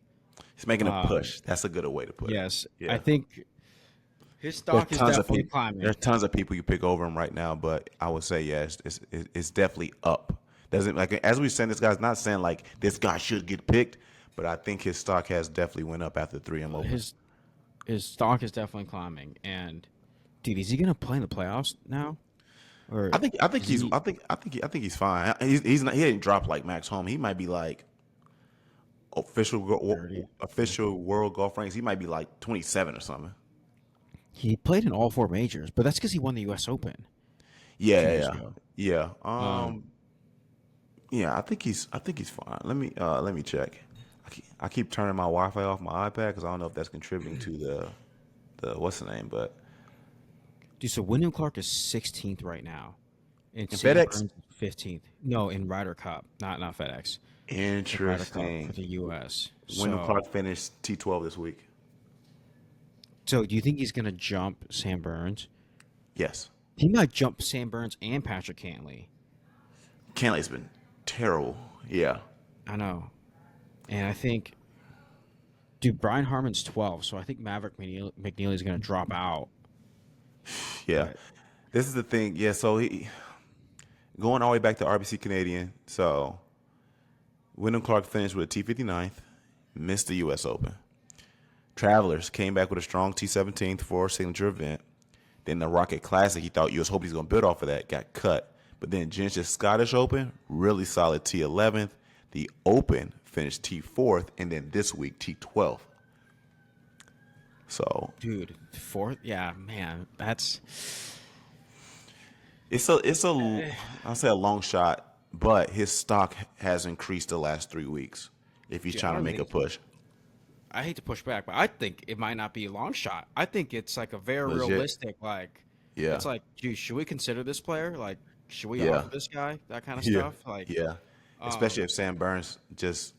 He's making a Um, push. That's a good way to put it. yes, I Yeah. think his There's stock is tons of definitely people. climbing. There's tons of people you pick over him right now, but I would say yes, it's definitely up. Doesn't like as we saying, this guy's not saying like this guy should get picked, but I think his stock has definitely went up after 3M Open. His stock is definitely climbing. And dude, is he gonna play in the playoffs now? Or I think is he's he I think he's fine. He's not he didn't drop like Max Home. He might be like dirty? official world golf ranks. He might be like 27 or something. He played in all four majors, but that's because he won the U.S. Open Yeah, 2 years yeah, ago. yeah. Um, Yeah, I think he's fine. Let me check. I keep turning my Wi-Fi off my iPad because I don't know if that's contributing to the what's the name, but dude, so Wyndham Clark is 16th right now, and in Sam FedEx. Burns is 15th. No, in Ryder Cup, not FedEx. In Ryder Cup for Interesting. the U.S. Wyndham So, Clark finished T12 this week. so do you think he's gonna jump Sam Burns? Yes, He might jump Sam Burns and Patrick Cantley. Cantley's been terrible. Yeah, I know, and I think, dude, Brian Harmon's 12, so I think Maverick McNeely is gonna drop out. yeah. But This is the thing. Yeah, so he going all the way back to RBC Canadian. So Wyndham Clark finished with a T59th, missed the U.S. Open. Travelers came back with a strong T17th for a signature event. Then the Rocket Classic, he thought US hoped he's going to build off of that, got cut. But then Gents' Scottish Open, really solid T11th. The Open finished T4th, and then this week T12th. So dude, fourth, yeah, man, that's it's a I'll say a long shot, but his stock has increased the last 3 weeks if he's dude, I trying to don't make a think push. I hate to push back, but I think it might not be a long shot. I think it's like a very Legit. realistic, like Yeah. it's like, dude, should we consider this player? Like, should we Yeah. offer this guy that kind of Yeah. stuff? Like, Yeah. Especially um, if Sam Burns just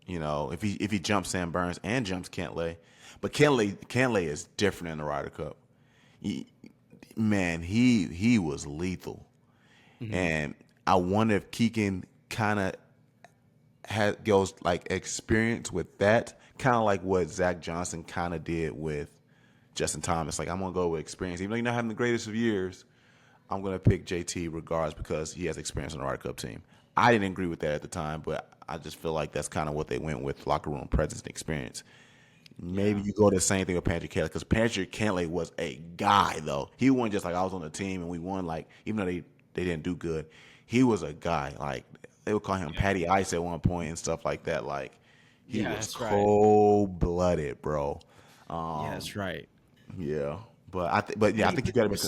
if he jumps Sam Burns and jumps Cantlay. But Cantlay is different in the Ryder Cup. He, man, he was lethal. mhm. And I wonder if Keegan kind of goes like experience with that, kind of like what Zach Johnson kind of did with Justin Thomas. Like, I'm gonna go with experience, even though you're not having the greatest of years. I'm gonna pick JT regardless because he has experience on the Ryder Cup team. I didn't agree with that at the time, but I just feel like that's kind of what they went with: locker room presence and experience. Maybe Yeah, you go the same thing with Patrick Cantlay because Patrick Cantlay was a guy though. He wasn't just like I was on the team and we won. Like even though they didn't do good, he was a guy. Like they would call him yeah, Patty Ice at one point and stuff like that. Like he yeah, was that's right. cold blooded, bro. Yeah, that's right. Yeah, but I yeah, I mean, think you got to make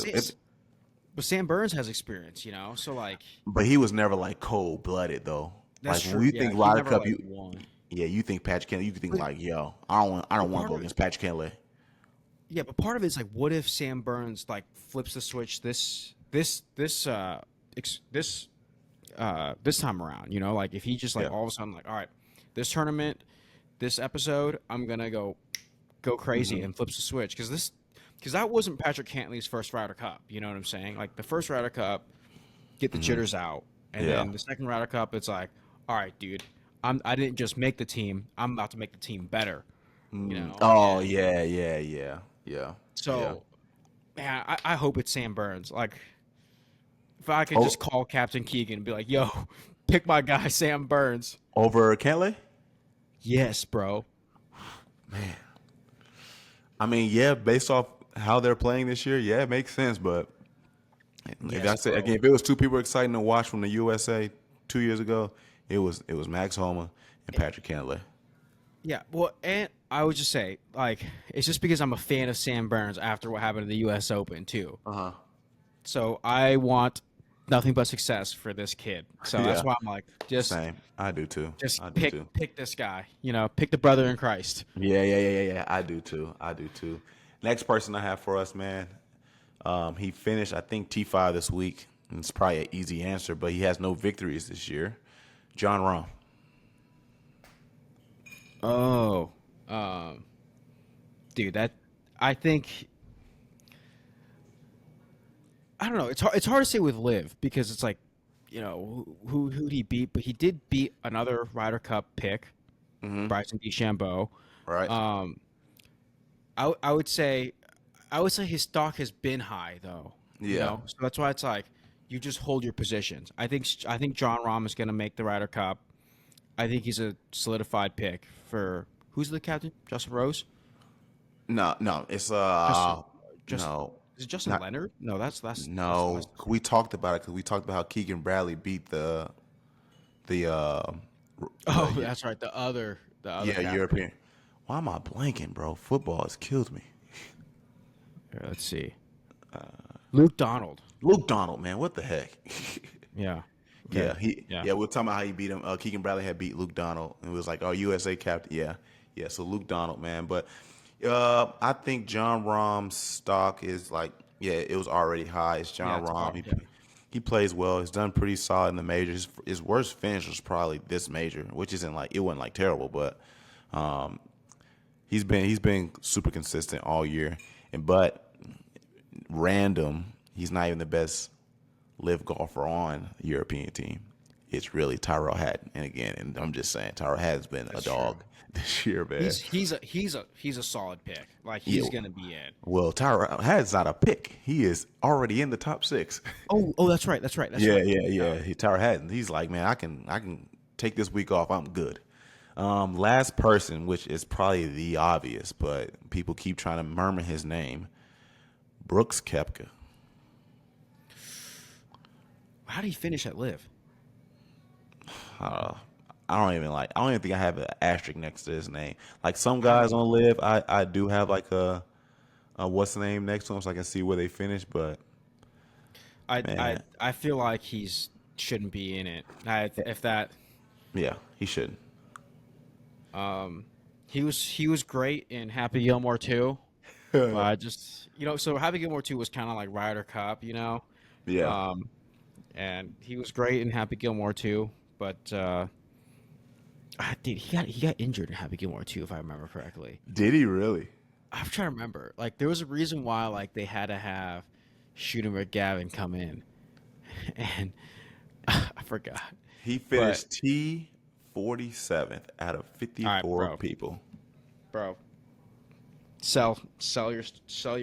but Sam Burns has experience, you know. So like, But he was never like cold blooded though. that's Like when true. you Yeah, think he Ryder never Cup, like won. yeah, you think Patrick Cantlay, you think But like, yo, I don't but want to part go of it, against Patrick Cantlay. yeah, but part of it is like, what if Sam Burns like flips the switch this time around? You know, like if he just like Yeah. all of a sudden like, all right, this tournament, this episode, I'm gonna go crazy Hmm. and flips the switch because that wasn't Patrick Cantley's first Ryder Cup. You know what I'm saying? Like the first Ryder Cup, get the jitters out, and Yeah. then the second Ryder Cup, it's like, all right, dude, I didn't just make the team, I'm about to make the team better. You know, Oh and yeah, yeah, yeah, yeah, yeah. so man, I hope it's Sam Burns. Like if I could just Oh, call Captain Keegan and be like, yo, pick my guy Sam Burns. over Cantlay? Yes, bro. I mean, yeah, based off how they're playing this year, yeah, it makes sense. But if I Yes, said bro. again, if it was two people exciting to watch from the USA 2 years ago, it was Max Homa and Patrick Cantlay. Yeah, well, and I would just say, like, it's just because I'm a fan of Sam Burns after what happened in the U.S. Open too. Uh huh. So I want nothing but success for this kid. So that's Yeah, why I'm like, just same. I do too. just I do pick too. pick this guy. Pick the brother in Christ. Yeah. I do too. I do too. Next person I have for us, man. He finished, I think, T5 this week. And it's probably an easy answer, but he has no victories this year. John Rahm. Oh, um, dude, that I think I don't know. It's hard to say with Liv because it's like, who did he beat? But he did beat another Ryder Cup pick, Bryson DeChambeau. Right. Um, I would say his stock has been high though. Yeah. So that's why it's like you just hold your positions. I think John Rahm is going to make the Ryder Cup. I think he's a solidified pick for who's the captain? Justin Rose. No. It's Justin. Just no, is it Justin not Leonard? No, that's the no. West. We talked about it because we talked about how Keegan Bradley beat the Oh, that's right. The other captain. European. Why am I blanking, bro? Football has killed me. Here, let's see. Luke Donald. Luke Donald, man, what the heck? Yeah. Yeah, Okay. Yeah. we're talking about how he beat him. Keegan Bradley had beat Luke Donald, and it was like, oh, USA captain. Yeah. So Luke Donald, man, but I think John Rahm's stock is like, yeah, it was already high. It's Yeah. John It's Rahm. hard. Yeah. He plays well. He's done pretty solid in the majors. His worst finish was probably this major, which isn't like it wasn't like terrible, but he's been super consistent all year. But random, he's not even the best live golfer on the European team. It's really Tyrell Hatton. And again, and I'm just saying, Tyrell Hatton's been a That's dog true. this year, man. He's a solid pick. Like Yeah. he's gonna be in. Well, Tyrell Hatton's not a pick. He is already in the top six. Oh, that's right. That's right. That's Yeah, right. yeah. Tyrell Hatton. He's like, man, I can take this week off. I'm good. Last person, which is probably the obvious, but people keep trying to murmur his name. Brooks Koepka. How did he finish at Live? I don't even think I have an asterisk next to his name. Like some guys on Live, I do have like a what's the name next to him so I can see where they finish. But I I man, I feel like he's shouldn't be in it. If that yeah, he should. he was great in Happy Gilmore too. But I just so Happy Gilmore 2 was kind of like Ryder Cup, Yeah, um, and he was great in Happy Gilmore 2, but dude, he got injured in Happy Gilmore 2 if I remember correctly. did he really? I'm trying to remember. Like there was a reason why like they had to have Shooter McGavin come in, and I forgot. He But finished T47th out of all right, 54 people. bro, sell your Yeah,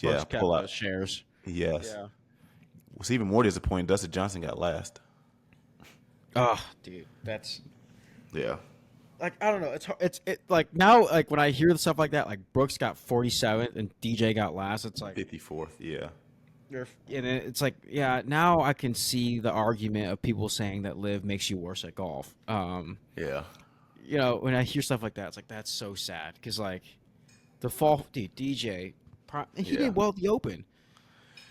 Brooks pull Koepka out. shares. Yes. Yeah. What's even more disappointing, Dustin Johnson got last. Oh, dude, that's Yeah. like I don't know. It's like now like when I hear stuff like that, like Brooks got 47th and DJ got last. It's like 54th. Yeah. and it's like yeah. Now I can see the argument of people saying that Live makes you worse at golf. Yeah. When I hear stuff like that, it's like that's so sad because like the fall, dude, DJ, and he Yeah. did well at the Open.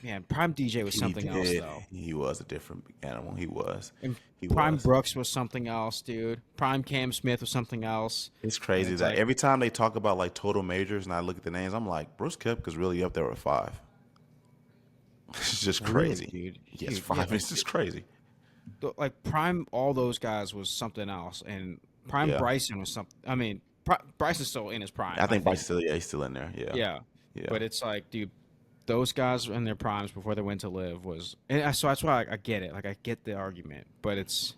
Man, Prime DJ was He something else did. though. He was a different animal. He was. And He Prime was. Brooks was something else, dude. Prime Cam Smith was something else. It's And crazy it's that like, every time they talk about like total majors and I look at the names, I'm like, Bruce Koepka's really up there with 5. It's just really, crazy. dude. Yes, Dude, 5. It's just crazy. like Prime, all those guys was something else, and Prime Yeah. Bryson was something. I mean, Bryson's still in his prime. I think Bryce still, yeah, he's still in there. Yeah. Yeah, Yeah. but it's like, dude, those guys in their primes before they went to Live so that's why I get it. Like I get the argument, but it's.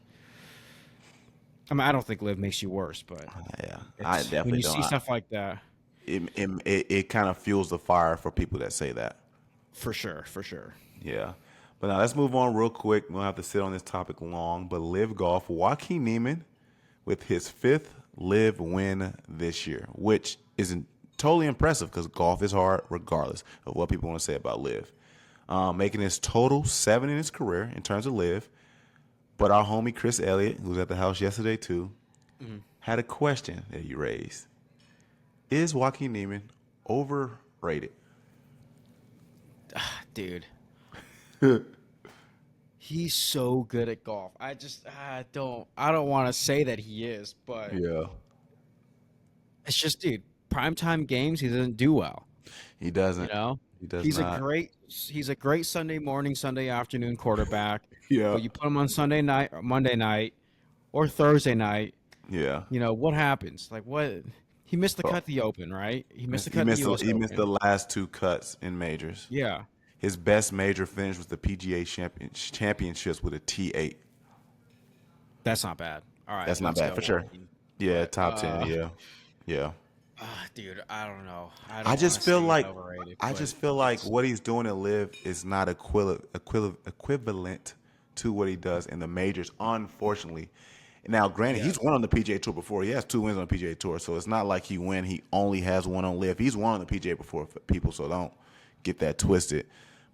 I mean, I don't think Live makes you worse, but Yeah. I when definitely you don't. see stuff like that, It kind of fuels the fire for people that say that. for sure, for sure. Yeah. But now let's move on real quick. We don't have to sit on this topic long. But Live Golf, Joaquin Niemann with his 5th Live win this year, which isn't totally impressive because golf is hard regardless of what people want to say about Live. Making his total 7 in his career in terms of Live. But our homie Chris Elliott, who was at the house yesterday too, had a question that he raised. Is Joaquin Niemann overrated? Dude, He's so good at golf. I don't want to say that he is, but Yeah, it's just, dude, primetime games, he doesn't do well. he You doesn't. know, He does not. he's a great Sunday morning, Sunday afternoon quarterback. Yeah, But you put him on Sunday night, or Monday night, or Thursday night. yeah. You know what happens? Like what? He missed the cut at the Open, right? He missed the cut at the U.S. He missed the Open. last two cuts in majors. Yeah, His best major finish was the PGA championships with a T8. that's not bad. All right, That's not let's bad go, for sure. Joaquin. Yeah, But top 10. Yeah, yeah. dude, I don't know. I I don't want to just feel say he's like overrated, I but just feel like it's what he's doing at Live is not equivalent to what he does in the majors. Unfortunately, now granted, he's yes. won on the PGA Tour before. He has 2 wins on the PGA Tour, so it's not like he only has one on Live. He's won on the PGA before, for people, so don't get that twisted.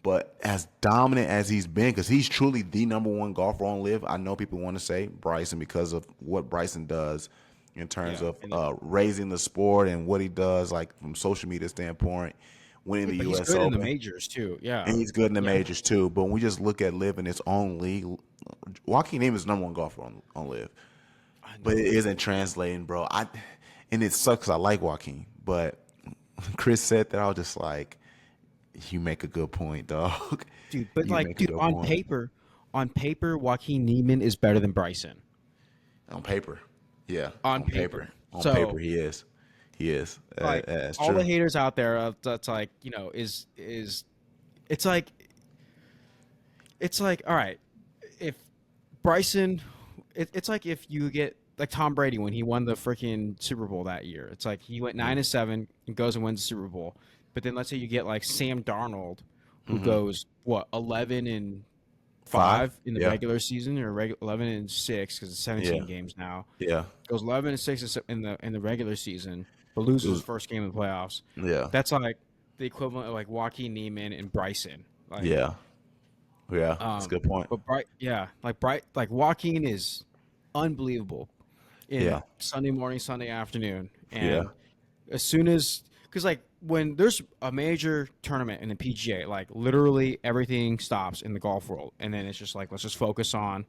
But as dominant as he's been, because he's truly the number one golfer on Live, I know people want to say Bryson because of what Bryson does in terms Yeah, of and raising the sport and what he does, like from social media standpoint, winning the but he's U.S. good in the Open, majors too. and Yeah, he's good in the yeah. majors too. But when we just look at Live in its own league, Joaquin Niemann is the number one golfer on Live, I but it know, isn't translating, bro. And it sucks 'cause I like Joaquin, but Chris said that I was just like, you make a good point, dog. dude. But You like, make a dude, good point. on paper, Joaquin Niemann is better than Bryson. On paper, yeah. On On paper, paper. on paper, So he is. He is. like, That's all the true. haters out there, that's like, it's like all right, if Bryson, it's like if you get like Tom Brady when he won the freaking Super Bowl that year. It's like he went 9-7 and goes and wins the Super Bowl. But then let's say you get like Sam Darnold, who Mm-hmm. goes what 11-5 5? in the Yeah. regular season, or 11-6 because it's 17 Yeah. games now. Yeah. Goes 11-6 in the regular season, but loses It his was, first game in the playoffs. yeah. That's like the equivalent of like Joaquin Niemann and Bryson. Like, Yeah. Yeah. That's a good point. but like Joaquin is unbelievable in Yeah. Sunday morning, Sunday afternoon, Yeah. and as soon as because like when there's a major tournament in the PGA, like literally everything stops in the golf world, and then it's just like let's just focus on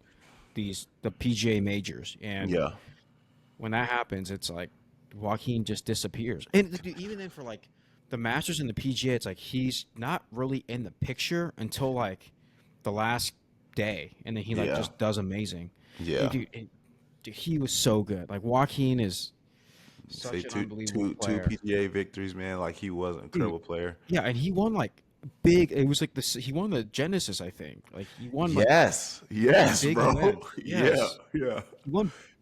the PGA majors, and Yeah. when that happens, it's like Joaquin just disappears. And even then, for like the Masters and the PGA, it's like he's not really in the picture until like the last day, and then he like Yeah. just does amazing. Yeah. Dude, he was so good. Like Joaquin is Say such an unbelievable two player. PGA victories, man. Like he was an Dude, incredible player. yeah, and he won like big. It was like this. He won the Genesis, I think. Like he won like Yes. Yes, big bro. events. Yeah. Yes, Yeah.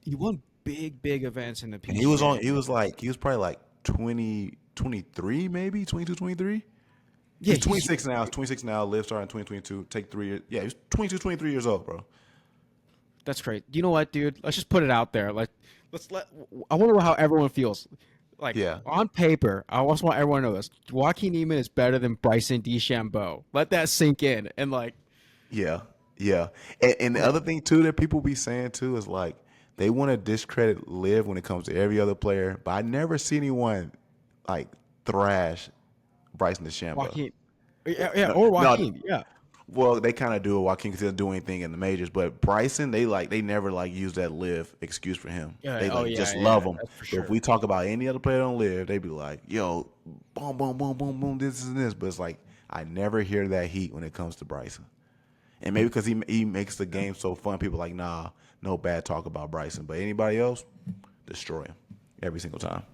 he won big events in the And he was on. PGA. He was probably like 23, maybe 22, 23. Yeah, He's 26 now. He's 26 now. Live started in 2022. Take 3 years. Yeah, he's 22, 23 years old, bro. that's great. You know what, dude? Let's just put it out there. Like, I wonder how everyone feels. Like Yeah. on paper, I also want everyone to know this. Joaquin Niemann is better than Bryson DeChambeau. Let that sink in. And like, Yeah, yeah. And the other thing too that people be saying too is like they want to discredit Liv when it comes to every other player, but I never see anyone like thrash Bryson DeChambeau. Joaquin, yeah, No, or no, Joaquin, yeah, well they kind of do it. Joaquin because he doesn't do anything in the majors, but Bryson they never like use that Liv excuse for him. yeah. They Oh like yeah, just love yeah. him. That's for But if sure. we talk about any other player on Liv, they be like, yo, boom, boom, boom, boom, boom, this and this. But it's like I never hear that heat when it comes to Bryson. And maybe because he makes the game so fun, people are like, nah, no bad talk about Bryson. But anybody else, destroy him every single time.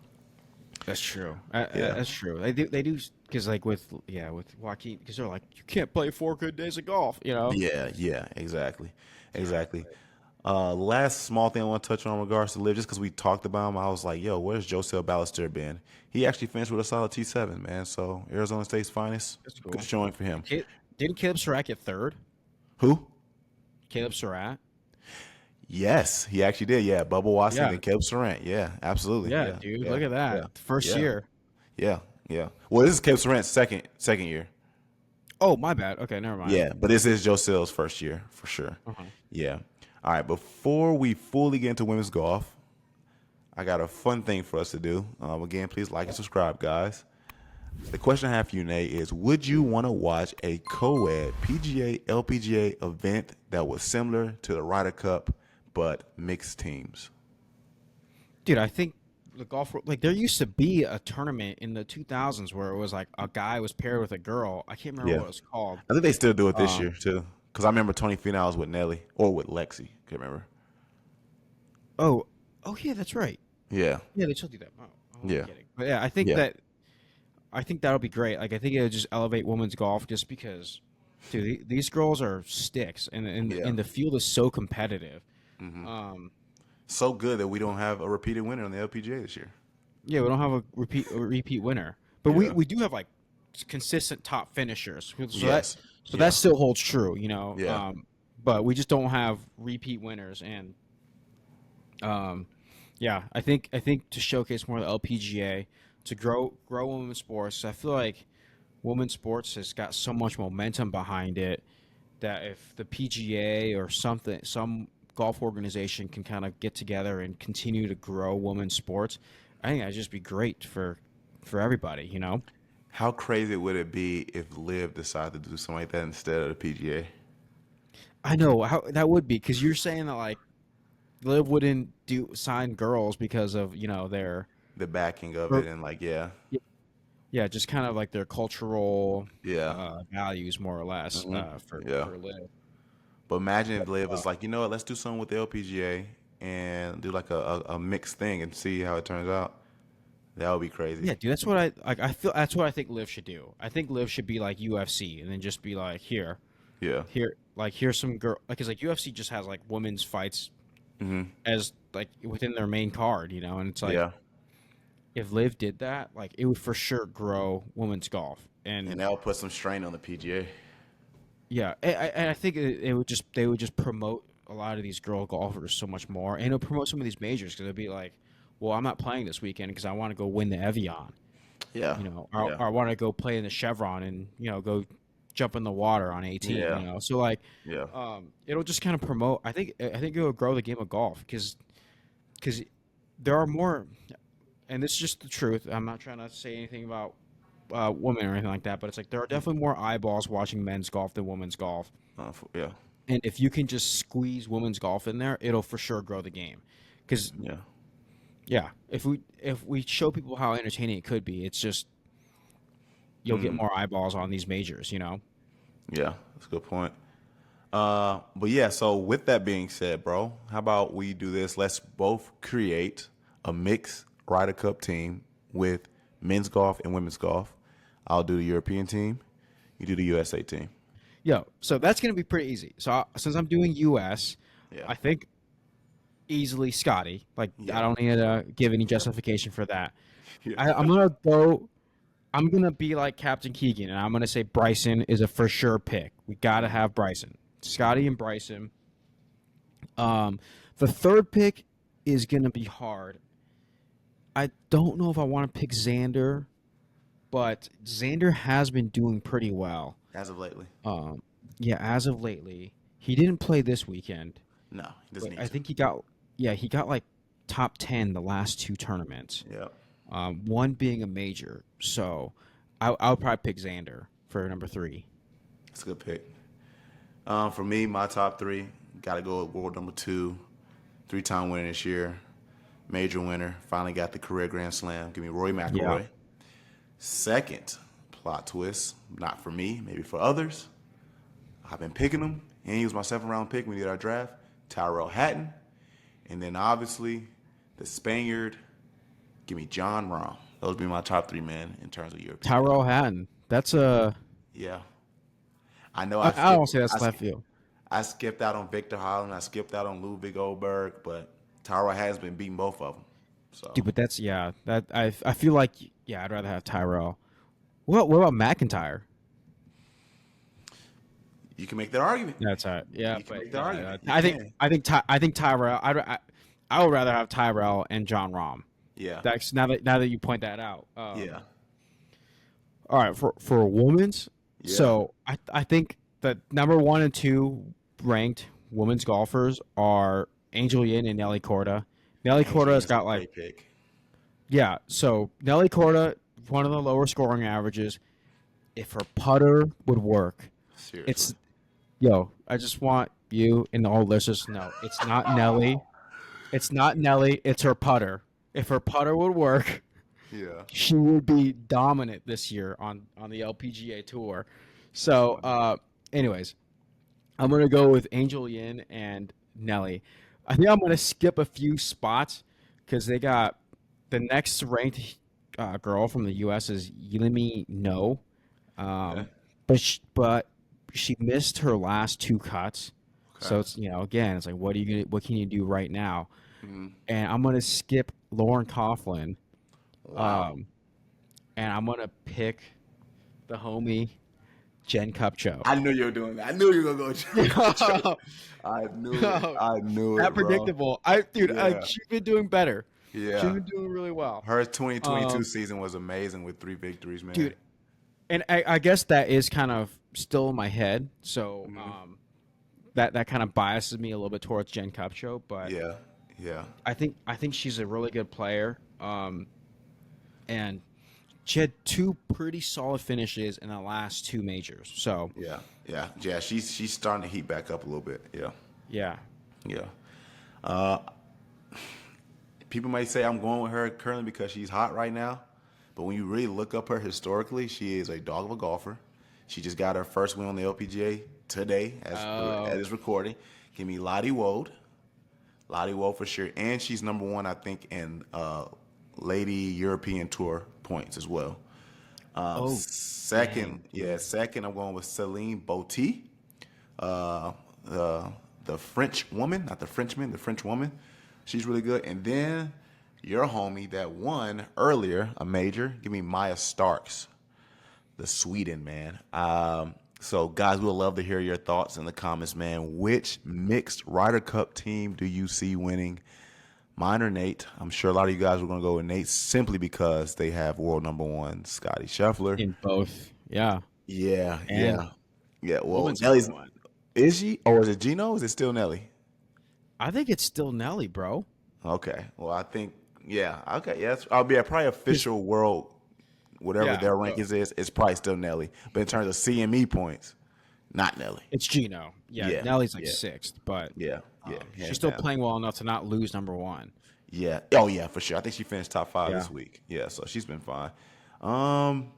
That's true. Yeah. That's true. They do because like with Joaquin, because they're like you can't play 4 good days of golf, you know. Yeah, yeah, exactly. Exactly. Last small thing I want to touch on in regards to Liv, just because we talked about him, I was like, yo, where's Josel Ballester been? He actually finished with a solid T7, man. So Arizona State's finest. That's cool. Good showing for him. Didn't Caleb Surratt get third? Who? Caleb Surratt. Yes, he actually did. Yeah, Bubba Watson Yeah. and Caleb Surratt. Yeah, absolutely. Yeah, Yeah, dude. yeah, Look at that. yeah, First yeah. year. Yeah, yeah. Well, this is Caleb Surratt's second year. Oh, my bad. Okay, never mind. Yeah, but this is Josel's first year for sure. Uh-huh. Yeah. All right. Before we fully get into women's golf, I got a fun thing for us to do. Again, please like and subscribe, guys. The question I have for you, Nate, is would you want to watch a co-ed PGA LPGA event that was similar to the Ryder Cup but mixed teams? Dude, I think the golf like there used to be a tournament in the 2000s where it was like a guy was paired with a girl. I can't remember Yeah. what it was called. I think they still do it this Um, year too. Because I remember Tony Finau with Nelly or with Lexi. Can't remember. oh, oh yeah, that's right. Yeah. Yeah, they still do that. Oh, I'm Yeah. kidding. But yeah, Yeah. I think that'll be great. Like I think it'll just elevate women's golf just because, dude, these girls are sticks, Yeah. and the field is so competitive. Hmm. Um, So good that we don't have a repeated winner on the LPGA this year. yeah, we don't have a repeat winner, but Yeah. we do have like consistent top finishers. So Yes. that Yeah. still holds true, you know. Yeah. But we just don't have repeat winners, and yeah, I think to showcase more of the LPGA to grow women's sports. I feel like women's sports has got so much momentum behind it that if the PGA or some golf organization can kind of get together and continue to grow women's sports, I think that'd just be great for everybody, you know. How crazy would it be if LIV decided to do something like that instead of the PGA? I know how that would be because you're saying that like Liv wouldn't sign girls because of their The backing of or- it and like, yeah. yeah, just kind of like their cultural Yeah. values more or less Hmm. for Yeah. Liv. But imagine if LIV was like, you know what, let's do something with the LPGA and do like a mixed thing and see how it turns out. That would be crazy. Yeah, dude, that's what I like. I feel that's what I think Liv should do. I think Liv should be like UFC and then just be like Yeah. here's some girl because like UFC just has like women's fights Hmm. as like within their main card, and it's like Yeah. if Liv did that, like it would for sure grow women's golf. And that'll put some strain on the PGA. Yeah, I think they would just promote a lot of these girl golfers so much more, and it'll promote some of these majors because it'll be like, well, I'm not playing this weekend because I want to go win the Evian, Yeah. or Yeah. I want to go play in the Chevron and go jump in the water on 18, Yeah. So like, Yeah. it'll just kind of promote. I think it'll grow the game of golf because there are more, and this is just the truth. I'm not trying to say anything about women or anything like that, but it's like there are definitely more eyeballs watching men's golf than women's golf. Yeah. And if you can just squeeze women's golf in there, it'll for sure grow the game. Because Yeah. yeah, if we show people how entertaining it could be, it's just you'll get more eyeballs on these majors. Yeah. That's a good point. But yeah, so with that being said, bro, how about we do this? Let's both create a mixed Ryder Cup team with men's golf and women's golf. I'll do the European team. You do the USA team. Yo, so that's gonna be pretty easy. So since I'm doing US, Yeah. I think easily Scotty. Like Yeah. I don't need to give any justification for that. Yeah. I'm gonna go. I'm gonna be like Captain Keegan, and I'm gonna say Bryson is a for sure pick. We gotta have Bryson, Scotty, and Bryson. The third pick is gonna be hard. I don't know if I want to pick Xander, but Xander has been doing pretty well. As of lately. Yeah, as of lately, he didn't play this weekend. No, he doesn't But need I to. think he got like top 10 the last two tournaments. Yeah. One being a major. So I'll probably pick Xander for number 3. That's a good pick. For me, my top 3, got to go with world number 2, 3-time winner this year, major winner, finally got the career Grand Slam. Give me Rory McIlroy. Yeah. Second, plot twist, not for me, maybe for others. I've been picking him, and he was my 7th-round pick when we did our draft, Tyrell Hatton. And then obviously, the Spaniard, give me John Rahm. Those would be my top 3 men in terms of European. Tyrell Hatton. That's a. Yeah. I know I don't say that's left field. I skipped out on Victor Holland. I skipped out on Ludwig Oberg, but Tyrell has been beating both of them. So Dude, but that's that I feel like I'd rather have Tyrell. What about McIntyre? you can make that argument. That's all right. Yeah, You can but make that argument. You I think Tyrell. I would rather have Tyrell and John Rahm. Yeah. That's now that you point that out. Yeah. All right, for women's, Yeah. so I think the number 1 and 2 ranked women's golfers are Angel Yin and Nelly Korda. Nelly Korda has got like Great pick. yeah. So Nelly Korda, one of the lower scoring averages. If her putter would work, Seriously. I just want you and all listeners to know it's not Nelly. It's not Nelly. It's her putter. If her putter would work, Yeah. she would be dominant this year on the LPGA Tour. So, anyways, I'm gonna go with Angel Yin and Nelly. I think I'm gonna skip a few spots because they got the next ranked girl from the U.S. is Yilimi No, Okay. but she missed her last two cuts. Okay. So it's again it's like what can you do right now? Hmm. And I'm gonna skip Lauren Coughlin, Wow. um, and I'm gonna pick the homie Jen Kupcho. I knew you were doing that. I knew you were gonna go. I knew it. I knew That it, bro. predictable. Yeah. She's been doing better. She's Yeah. been doing really well. Her 2022 Um, season was amazing with 3 victories, man. dude, and I guess that is kind of still in my head. So Hmm. that kind of biases me a little bit towards Jen Kupcho, but Yeah. Yeah. I think she's a really good player. And she had two pretty solid finishes in the last two majors. So Yeah. Yeah. Yeah. She's starting to heat back up a little bit. Yeah. yeah, Yeah. Uh, People might say I'm going with her currently because she's hot right now, but when you really look up her historically, she is a dog of a golfer. She just got her first win on the LPGA today, as this recording. Give me Lottie Woad. Lottie Woad for sure, and she's number one, I think, in Lady European Tour points as well. Second, dang, dude. second, I'm going with Celine Botti, uh, the French woman, not the Frenchman, the French woman. She's really good. And then your homie that won earlier, a major, give me Maya Starks, the Sweden man. So guys, we'll love to hear your thoughts in the comments, man. Which mixed Ryder Cup team do you see winning? Mine or Nate? I'm sure a lot of you guys were going to go with Nate simply because they have world number one Scotty Scheffler. In both, yeah, Yeah, and yeah, yeah. Well, woman's number Nelly's one. is she or is it Gino? Is it still Nelly? I think it's still Nelly, bro. Okay. Well, I think yeah. Okay. Yeah. I'll be at probably 'Cause- official world whatever Yeah, their rankings is. It's probably still Nelly, but in terms of CME points, not Nelly. it's Gino. Yeah, Yeah. Nelly's like Yeah. sixth, but Yeah. Yeah. she's Hands still down. playing well enough to not lose number one. Yeah. Oh yeah, for sure. I think she finished top 5 Yeah. this week. Yeah. So she's been fine. Um.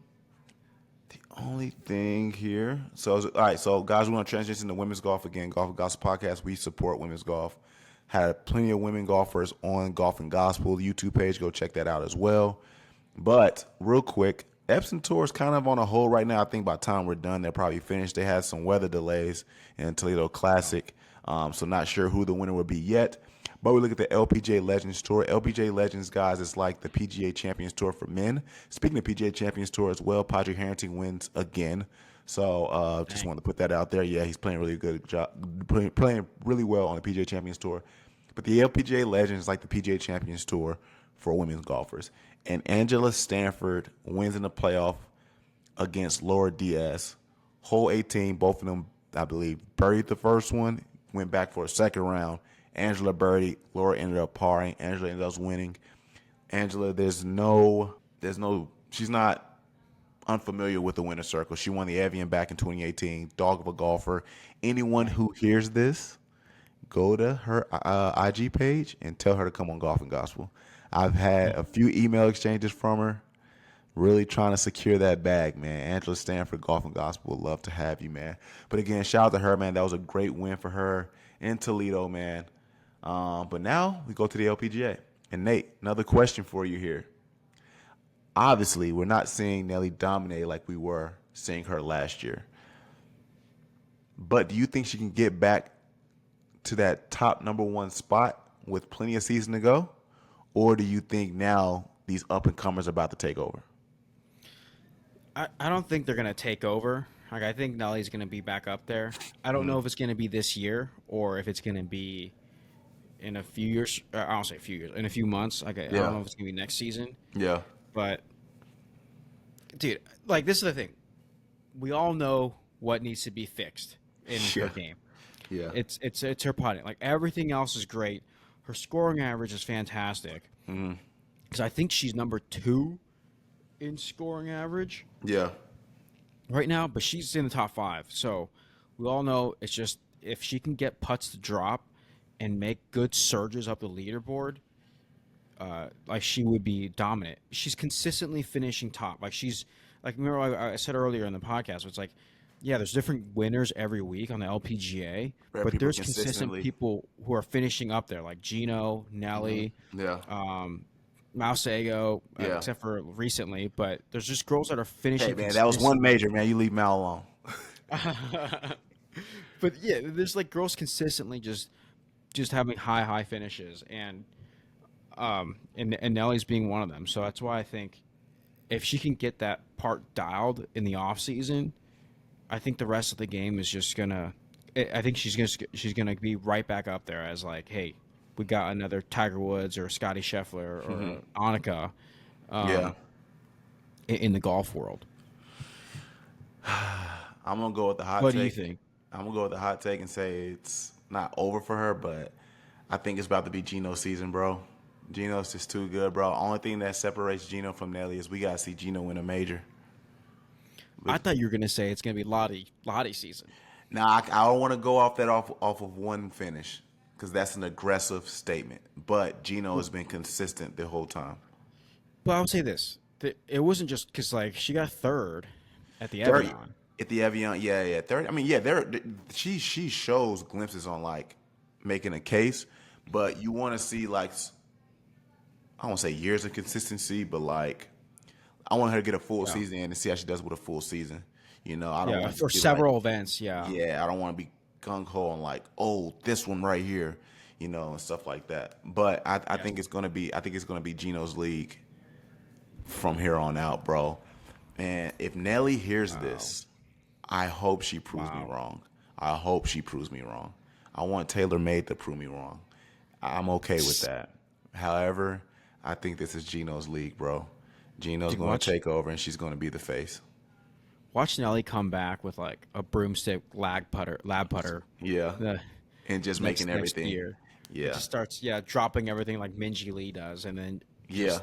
The only thing here, so all right, so guys, we're gonna transition to women's golf again. Golf and Gospel podcast. We support women's golf. Had plenty of women golfers on Golf and Gospel YouTube page. Go check that out as well. But real quick, Epson Tour is kind of on a hold right now. I think by the time we're done, they're probably finished. They had some weather delays in Toledo Classic, so not sure who the winner will be yet. But we look at the LPGA Legends Tour. LPGA Legends, guys, is like the PGA Champions Tour for men. Speaking of PGA Champions Tour as well, Patrick Harrington wins again. So just wanted to put that out there. Yeah, he's playing really good job, playing really well on the PGA Champions Tour. But the LPGA Legends is like the PGA Champions Tour for women's golfers. And Angela Stanford wins in the playoff against Laura Diaz. Hole 18, both of them, I believe, birdied the first one, went back for a second round. Angela birdied, Laura ended up parring. Angela ended up winning. Angela, she's not unfamiliar with the winner's circle. She won the Evian back in 2018. Dog of a golfer. Anyone who hears this, go to her IG page and tell her to come on Golf and Gospel. I've had a few email exchanges from her, really trying to secure that bag, man. Angela Stanford, Golf and Gospel, would love to have you, man. But again, shout out to her, man. That was a great win for her in Toledo, man. But now we go to the LPGA. And Nate, another question for you here. Obviously, we're not seeing Nelly dominate like we were seeing her last year. But do you think she can get back to that top number one spot with plenty of season to go? Or do you think now these up-and-comers are about to take over? I don't think they're gonna take over. Like I think Nelly's gonna be back up there. I don't know if it's gonna be this year or if it's gonna be in a few years. I don't say a few years. In a few months. Like I don't know if it's gonna be next season. Yeah. But dude, like this is the thing. We all know what needs to be fixed in her game. Yeah. It's her putting. Like everything else is great. Her scoring average is fantastic. Because I think she's number 2 in scoring average Yeah. right now, but she's in the top 5. So we all know it's just if she can get putts to drop and make good surges up the leaderboard, like she would be dominant. She's consistently finishing top. Like she's like remember I said earlier in the podcast, it's like yeah, there's different winners every week on the LPGA, Where but people there's consistent consistently. people who are finishing up there, like Gino, Nelly, Yeah. Mausego, Yeah. except for recently. But there's just girls that are Hey, finishing man, that was one consistently. major, man. You leave Mal alone. But yeah, there's like girls consistently just having high finishes, and Nelly's being one of them. So that's why I think if she can get that part dialed in the off season, I think the rest of the game is just gonna. I think she's gonna be right back up there as like, hey, we got another Tiger Woods or Scotty Scheffler or Annika, Yeah. um, in the golf world. I'm gonna go with the hot What do you take. think? I'm gonna go with the hot take and say it's not over for her, but I think it's about to be Gino's season, bro. Gino's just too good, bro. Only thing that separates Gino from Nelly is we gotta see Gino win a major. I But thought you were gonna say it's gonna be Lottie season. now I don't want to go off of one finish because that's an aggressive statement. But Gino has been consistent the whole time. But I would say this: that it wasn't just because like she got third at the Third Evian. at the Evian, yeah. Third, I mean, yeah. She shows glimpses on like making a case, but you want to see like I won't say years of consistency, but like I want her to get a full Yeah, season and see how she does with a full season. You know, I don't yeah, want to for just be like, several events. Yeah, yeah, I don't want to be gung ho on like, oh, this one right here, you know, and stuff like that. But I yeah. think it's gonna be Gino's league from here on out, bro. And if Nelly hears Wow, this, I hope she proves me wow. wrong. I hope she proves me wrong. I want Taylor Made to prove me wrong. I'm okay with that. However, I think this is Gino's league, bro. Gino's Dude, going to watch take over, and she's going to be the face. watch Nelly come back with like a broomstick lab putter, Yeah, the and just making next everything. year. It Yeah, just starts dropping everything like Minji Lee does, and then yeah.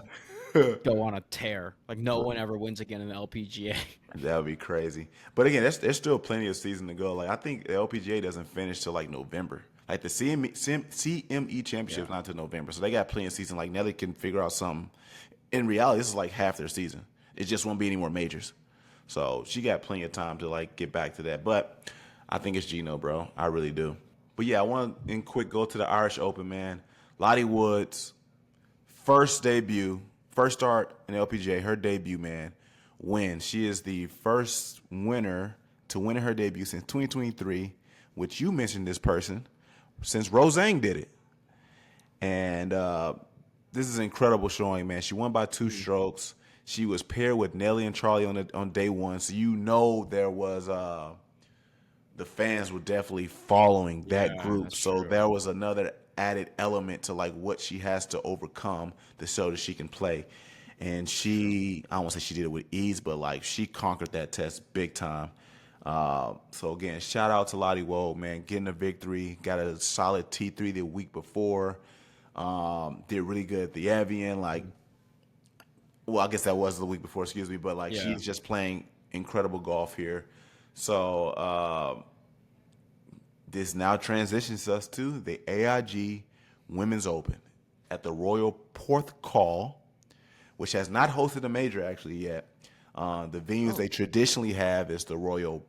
just go on a tear. Like no one ever wins again in the LPGA. That would be crazy. But again, there's still plenty of season to go. Like I think the LPGA doesn't finish till like November. Like the CME championship is Yeah. not till November, so they got plenty of season. Like Nelly can figure out something. In reality, this is like half their season. It just won't be any more majors. So she got plenty of time to like get back to that. But I think it's Gino, bro. I really do. But yeah, I want to in quick go to the Irish Open, man. Lottie Wood's first debut, first start in LPGA, her debut, man, win. She is the first winner to win her debut since 2023, which you mentioned this person, since Roseanne did it. And this is an incredible showing, man. She won by 2 strokes. She was paired with Nelly and Charlie on day one, so you know there was the fans were definitely following that Yeah, group. that's So true. there was another added element to like what she has to overcome to show that she can play. And True. I don't want to say she did it with ease, but like she conquered that test big time. So again, shout out to Lottie Woad, man, getting a victory. Got a solid T3 the week before. Did really good at the Evian. Like, well, I guess that was the week before, excuse me, but like Yeah. she's just playing incredible golf here. So this now transitions us to the AIG Women's Open at the Royal Porthcawl, which has not hosted a major actually yet. The venues Oh, they traditionally have is the Royal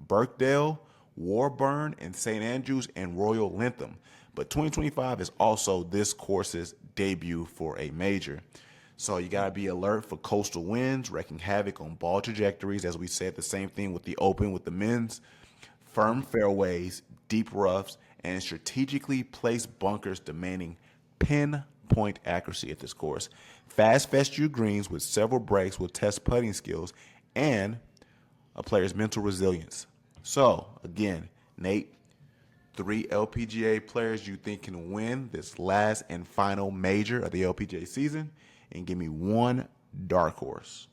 Birkdale, Warburn, and St. Andrews, and Royal Lintham. But 2025 is also this course's debut for a major. So you got to be alert for coastal winds wreaking havoc on ball trajectories. As we said, the same thing with the Open with the men's. Firm fairways, deep roughs, and strategically placed bunkers demanding pinpoint accuracy at this course. Fast fescue greens with several breaks will test putting skills and a player's mental resilience. So, again, Nate, 3 LPGA players you think can win this last and final major of the LPGA season, and give me one dark horse.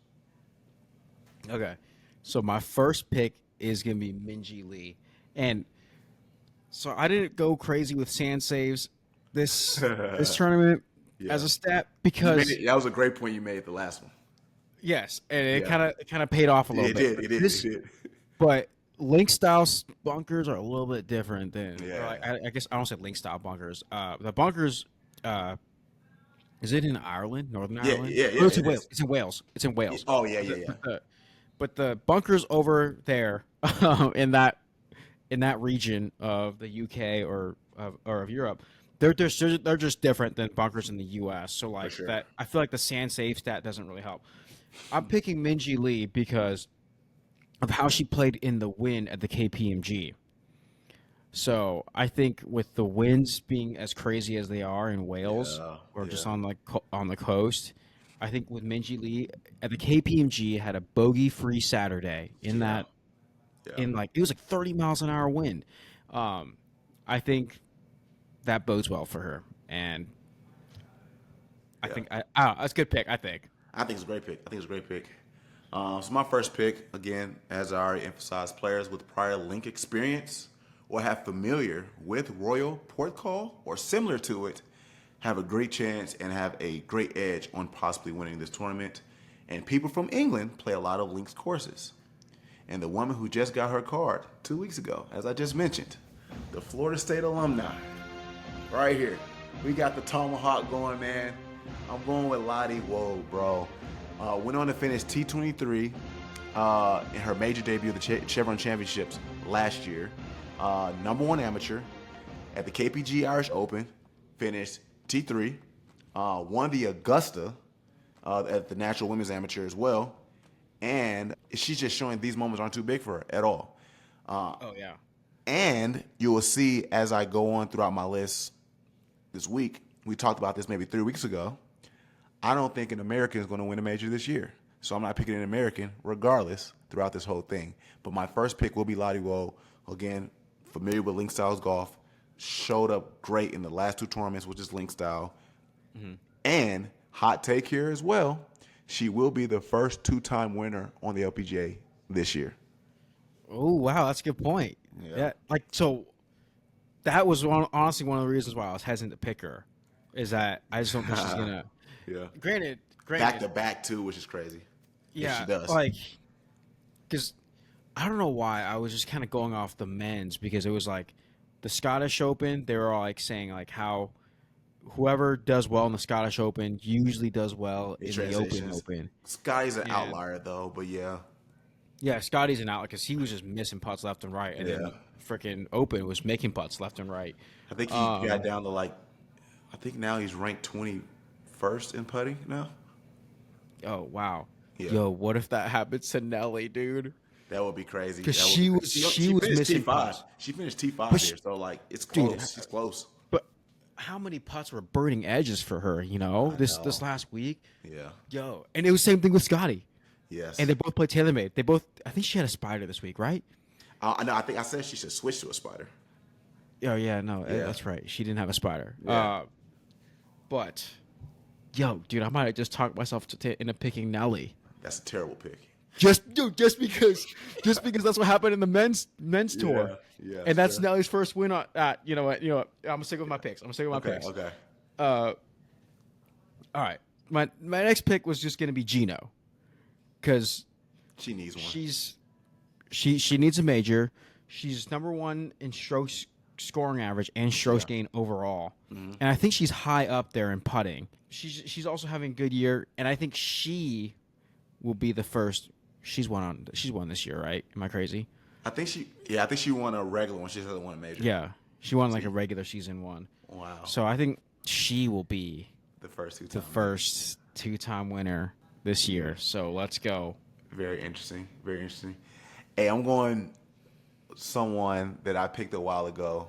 okay. So my first pick is gonna be Minji Lee, and so I didn't go crazy with sand saves this tournament as Yeah. a stat You made because it. That was a great point you made the last one. Yes, and it Yeah. kind of paid off a little It bit. did. It did. It did. But link style bunkers are a little bit different than, or Yeah. like, I guess I don't say link style bunkers. The bunkers, uh, is it in Ireland, Northern Yeah. Ireland? Yeah. Oh, Yeah. it's in It Wales. is. It's in Wales. It's in Wales. Oh yeah. But Yeah. the, Yeah. but the, but the bunkers over there, in that region of the UK or of Europe, they're just different than bunkers in the US. So For like sure. that, I feel like the sand safe stat doesn't really help. I'm picking Minjee Lee because of how she played in the win at the KPMG. So I think with the winds being as crazy as they are in Wales Yeah. or just Yeah. on on the coast, I think with Minjee Lee at the KPMG had a bogey-free Saturday in Yeah. that Yeah. in like it was like 30 miles an hour wind. Um, I think that bodes well for her, and I Yeah. think that's a good pick. I think. I think it's a great pick. I think it's a great pick. So my first pick, again, as I already emphasized, players with prior link experience or have familiar with Royal Port Call or similar to it have a great chance and have a great edge on possibly winning this tournament. And people from England play a lot of links courses. And the woman who just got her card 2 weeks ago, as I just mentioned, the Florida State alumni, right here. We got the tomahawk going, man. I'm going with Lottie Woad, bro. Went on to finish T23 in her major debut of the Chevron Championships last year. #1 amateur at the KPG Irish Open. Finished T3. Won the Augusta at the Natural Women's Amateur as well. And she's just showing these moments aren't too big for her at all. Oh yeah. And you will see as I go on throughout my list this week, we talked about this maybe 3 weeks ago. I don't think an American is going to win a major this year. So I'm not picking an American regardless throughout this whole thing. But my first pick will be Lottie Woad. Again, familiar with Link Styles golf. Showed up great in the last 2 tournaments, which is Link Style. Mm-hmm. And hot take here as well, she will be the first 2-time winner on the LPGA this year. Oh wow, that's a good point. Yeah, like so. That was honestly one of the reasons why I was hesitant to pick her. Is that I just don't think she's gonna. Yeah. Granted, Back to back too, which is crazy. yeah, If she does. like, because I don't know why I was just kind of going off the men's because it was like the Scottish Open. They were all like saying like how whoever does well in the Scottish Open usually does well in the Open. Scotty's an outlier though, but yeah. Yeah, Scotty's an outlier because he was just missing putts left and right, and then freaking Open was making putts left and right. I think he got down to I think now he's ranked 21st in putting now. Oh wow. Yeah. Yo, what if that happens to Nelly, dude? That would be crazy. Because she was missing putts. She finished T5 here, so it's close. Dude, it's close. But how many putts were burning edges for her? You know, this last week. Yeah. Yo, and it was the same thing with Scotty. Yes. And they both played TaylorMade. They both. I think she had a spider this week, right? No, I think I said she should switch to a spider. Oh yeah, no, that's right. She didn't have a spider. Yeah. But yo, dude, I might have just talked myself into picking Nelly. That's a terrible pick. Just because that's what happened in the men's tour. Yeah. And that's Nelly's first win on that. You know what? I'm gonna stick with my picks. Okay. All right. My next pick was just gonna be Gino, because she needs one. She needs a major. She's #1 in strokes scoring average and strokes gain overall, and I think she's high up there in putting. She's also having a good year, and I think she will be the first. She's won this year, right? Am I crazy? I think she won a regular one. She hasn't won a major. Yeah, she won like a regular season one. Wow. So I think she will be the first 2-time. The first 2-time winner this year. So let's go. Very interesting. Very interesting. Hey, I'm going someone that I picked a while ago,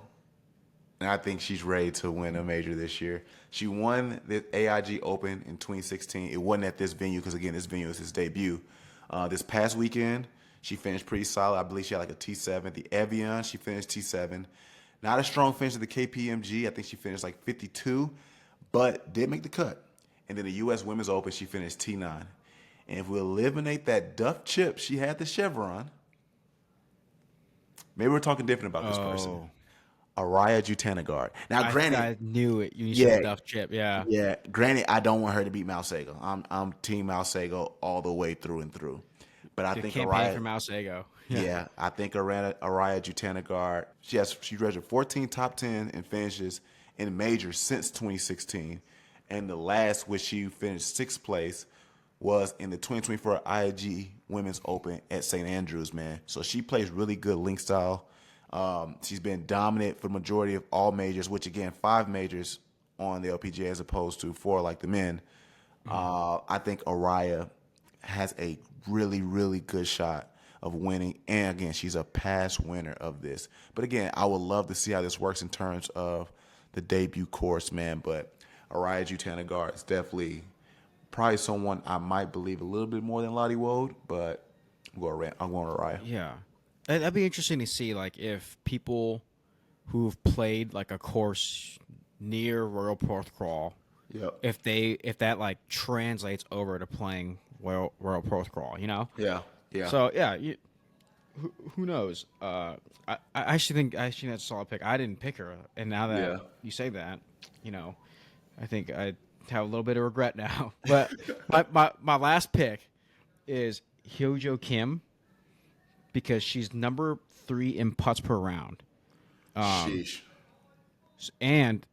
and I think she's ready to win a major this year. She won the AIG Open in 2016. It wasn't at this venue because, again, this venue is his debut. This past weekend, she finished pretty solid. I believe she had like a T7. The Evian, she finished T7. Not a strong finish at the KPMG. I think she finished like 52, but did make the cut. And then the U.S. Women's Open, she finished T9. And if we eliminate that Duff chip she had the Chevron, maybe we're talking different about this person. Araya Jutanagard. Now, granted, I knew it. You yeah, said Duff Chip. Yeah. yeah. Granted, I don't want her to beat Malsego. I'm Team Malsego all the way through and through. But I The think campaign for Araya, Malsego. Yeah. yeah, I think Araya Jutanagard. She registered 14 top 10 and finishes in majors since 2016, and the last which she finished sixth place was in the 2024 AIG Women's Open at St. Andrews, man. So she plays really good link style. She's been dominant for the majority of all majors, which again, 5 majors on the LPGA as opposed to 4 like the men. I think Araya has a really, really good shot of winning. And again, she's a past winner of this. But again, I would love to see how this works in terms of the debut course, man. But Araya Jutanagard is definitely probably someone I might believe a little bit more than Lottie Woad, but I'm going Araya. Yeah. That'd be interesting to see, like, if people who've played like a course near Royal Porthcawl, Yep. if that like translates over to playing Royal Porthcawl, you know? Yeah. Yeah. So yeah, who knows? I actually think that's a solid pick. I didn't pick her, and now that Yeah. you say that, you know, I think I have a little bit of regret now. But my last pick is Hyojo Kim because she's number 3 in putts per round. Sheesh. And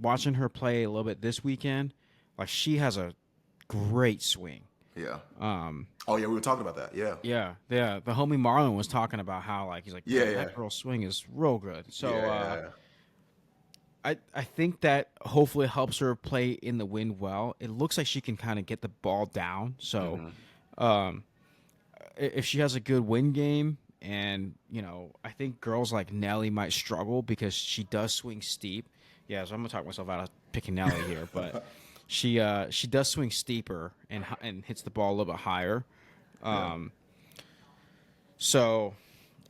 watching her play a little bit this weekend, like she has a great swing. Yeah. Oh yeah, we were talking about that. Yeah. Yeah. The homie Marlon was talking about how like he's like, Yeah, that yeah. girl's swing is real good. So Yeah. I think that hopefully helps her play in the wind well. It looks like she can kind of get the ball down. So if she has a good wind game, and you know, I think girls like Nelly might struggle because she does swing steep. Yeah, so I'm gonna talk myself out of picking Nelly here, but she does swing steeper and hits the ball a little bit higher. So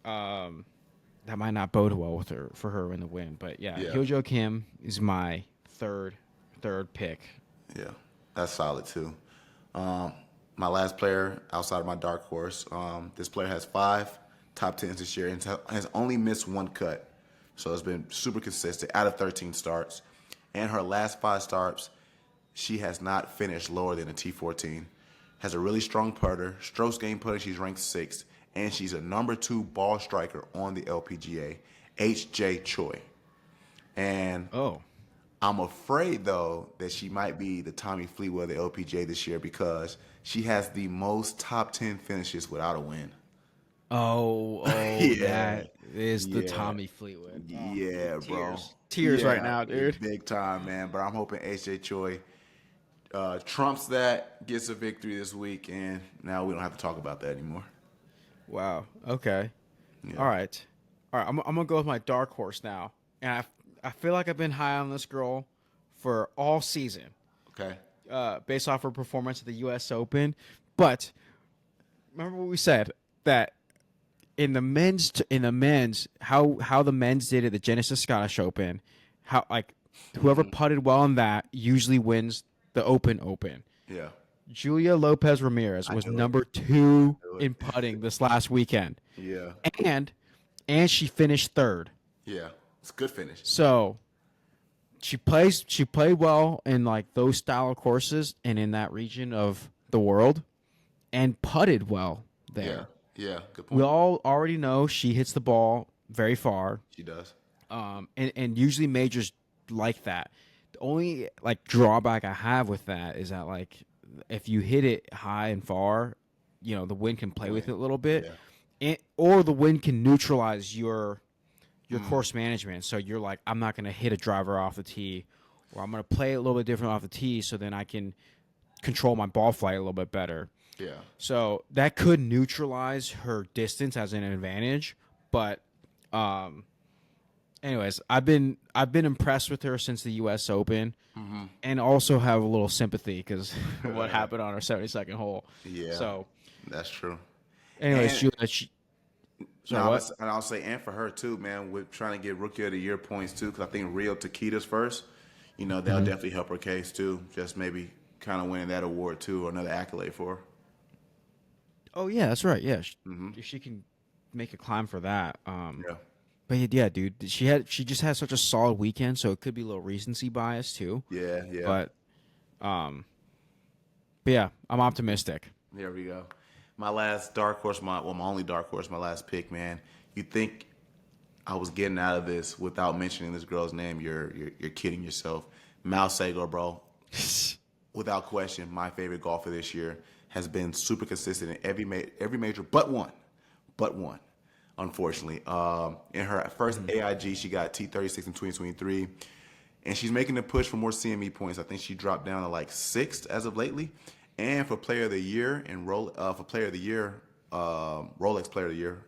that might not bode well with her for her in the wind. But yeah, Yeah. Hyojo Kim is my third pick. Yeah, that's solid too. My last player outside of my dark horse, this player has 5 top 10s this year and has only missed 1 cut. So it's been super consistent out of 13 starts. And her last 5 starts, she has not finished lower than a T14. Has a really strong putter, strokes gained putter, she's ranked 6th. And she's a number 2 ball striker on the LPGA, H.J. Choi. And Oh, I'm afraid, though, that she might be the Tommy Fleetwood of the LPGA this year because she has the most top 10 finishes without a win. Yeah. that is the Yeah. Tommy Fleetwood. Yeah, bro. Tears Yeah, right now, dude. Big time, man. But I'm hoping H.J. Choi trumps that, gets a victory this week, and now we don't have to talk about that anymore. Wow. Okay. Yeah. All right. I'm gonna go with my dark horse now, and I feel like I've been high on this girl for all season, Okay. based off her performance at the U.S. Open. But remember what we said that in the men's how the men's did at the Genesis Scottish Open, how like whoever putted well in that usually wins the Open. Yeah. Julia Lopez Ramirez was knew it. number 2 knew it. in putting this last weekend, Yeah. and she finished 3rd. Yeah. It's a good finish. So she played well in like those style of courses and in that region of the world, and putted well there. Yeah. Good We point. all already know she hits the ball very far, She does. and usually majors like that. The only like drawback I have with that is that like if you hit it high and far, you know the wind can play with it a little bit, or the wind can neutralize your course management. So you're like, I'm not going to hit a driver off the tee, or I'm going to play a little bit different off the tee, so then I can control my ball flight a little bit better. Yeah. So that could neutralize her distance as an advantage, but anyways, I've been impressed with her since the U.S. Open, and also have a little sympathy because what happened on her 72nd hole. Yeah. So, That's true. anyways, And- and I'll say, and for her too, man, with trying to get Rookie of the Year points too, because I think Rio Takeda's first. You know, that'll definitely help her case too. Just maybe kind of winning that award too, or another accolade for her. Oh yeah, that's right. Yeah, she can make a climb for that. Yeah. But yeah, dude, she just had such a solid weekend, so it could be a little recency bias too. Yeah, yeah. But um, but yeah, I'm optimistic. There we go. My last dark horse, my only dark horse, my last pick, man. You think I was getting out of this without mentioning this girl's name? You're kidding yourself. Mal Sago, bro. Without question, my favorite golfer this year, has been super consistent in every major but one. Unfortunately, in her first AIG, she got T36 in 2023, and she's making a push for more CME points. I think she dropped down to like sixth as of lately. And for Player of the Year and Rolex Player of the Year,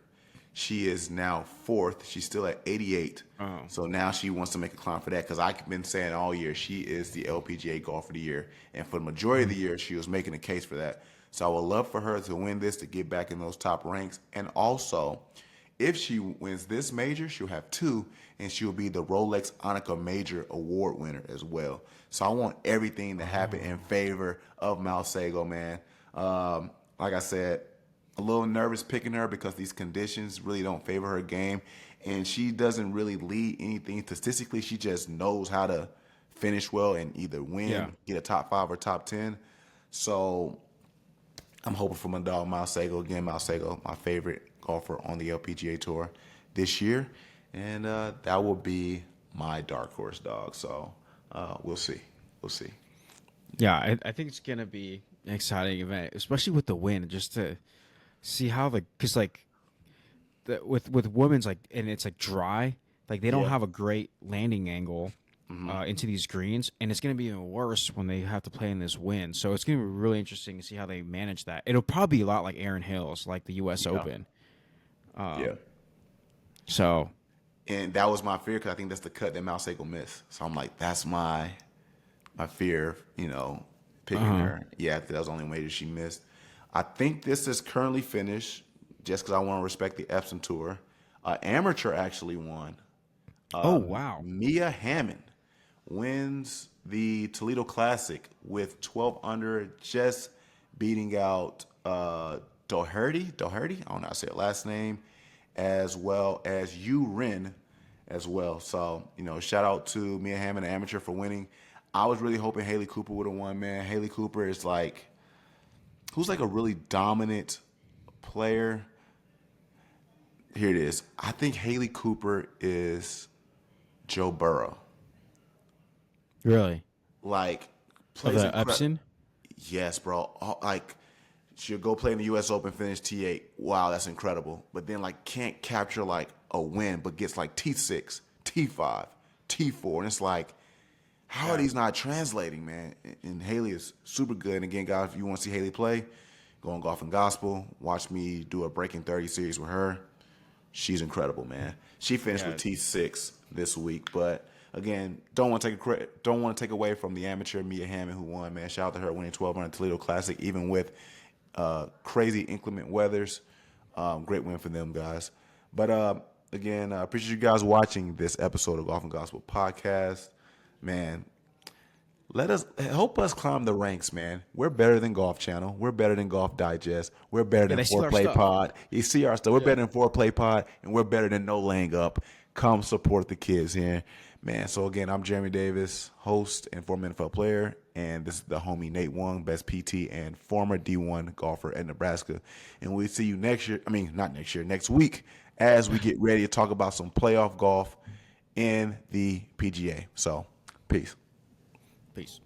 she is now fourth. She's still at 88. Oh. So now she wants to make a climb for that because I've been saying all year she is the LPGA Golfer of the Year. And for the majority of the year, she was making a case for that. So I would love for her to win this to get back in those top ranks. And also, if she wins this major, she'll have two, and she'll be the Rolex Annika Major Award winner as well. So I want everything to happen in favor of Mal Sago, man. Like I said, a little nervous picking her because these conditions really don't favor her game, and she doesn't really lead anything statistically. She just knows how to finish well and either win, get a top 5 or top 10. So I'm hoping for my dog Mal Sago. Again, Mal Sago, my favorite golfer on the LPGA Tour this year, and that will be my dark horse, dog. So we'll see. Yeah, I think it's gonna be an exciting event, especially with the win, just to see how because like with women's like, and it's like dry, like they don't have a great landing angle into these greens, and it's gonna be even worse when they have to play in this wind. So it's gonna be really interesting to see how they manage that. It'll probably be a lot like Erin Hills, like the U.S. Open. So, and that was my fear because I think that's the cut that Mal Sago missed. So I'm like, that's my fear, picking her. Yeah, that was the only major she missed. I think this is currently finished just because I want to respect the Epson Tour. Amateur actually won. oh wow, Mia Hammond wins the Toledo Classic with 12 under, just beating out Doherty. I don't know how to say her last name, as well as Yu Rin as well. So, shout out to Mia Hammond, an amateur, for winning. I was really hoping Haley Cooper would have won, man. Haley Cooper is who's like a really dominant player. Here it is. I think Haley Cooper is Joe Burrow. really? Like, Of plays the Epson? Yes, bro. She'll go play in the U.S. Open, finish T8. Wow, that's incredible. But then, can't capture, a win, but gets, T6, T5, T4. And it's like, how are these not translating, man? And Haley is super good. And again, guys, if you want to see Haley play, go on Golf and Gospel. Watch me do a Breaking 30 series with her. She's incredible, man. She finished with T6 this week. But, again, don't want to take away from the amateur Mia Hammond who won, man. Shout out to her winning 12 on the Toledo Classic, even with crazy inclement weathers. Great win for them, guys. But again, I appreciate you guys watching this episode of Golf and Gospel Podcast. Man, help us climb the ranks, man. We're better than Golf Channel. We're better than Golf Digest. We're better than Foreplay Pod. You see our stuff. We're better than Foreplay Pod, and we're better than No Laying Up. Come support the kids here, man. So again, I'm Geremy Davis, host and former NFL player, and this is the homie Nate Wong, best PT and former D1 golfer at Nebraska. And we'll see you next week as we get ready to talk about some playoff golf in the PGA. So, peace. Peace.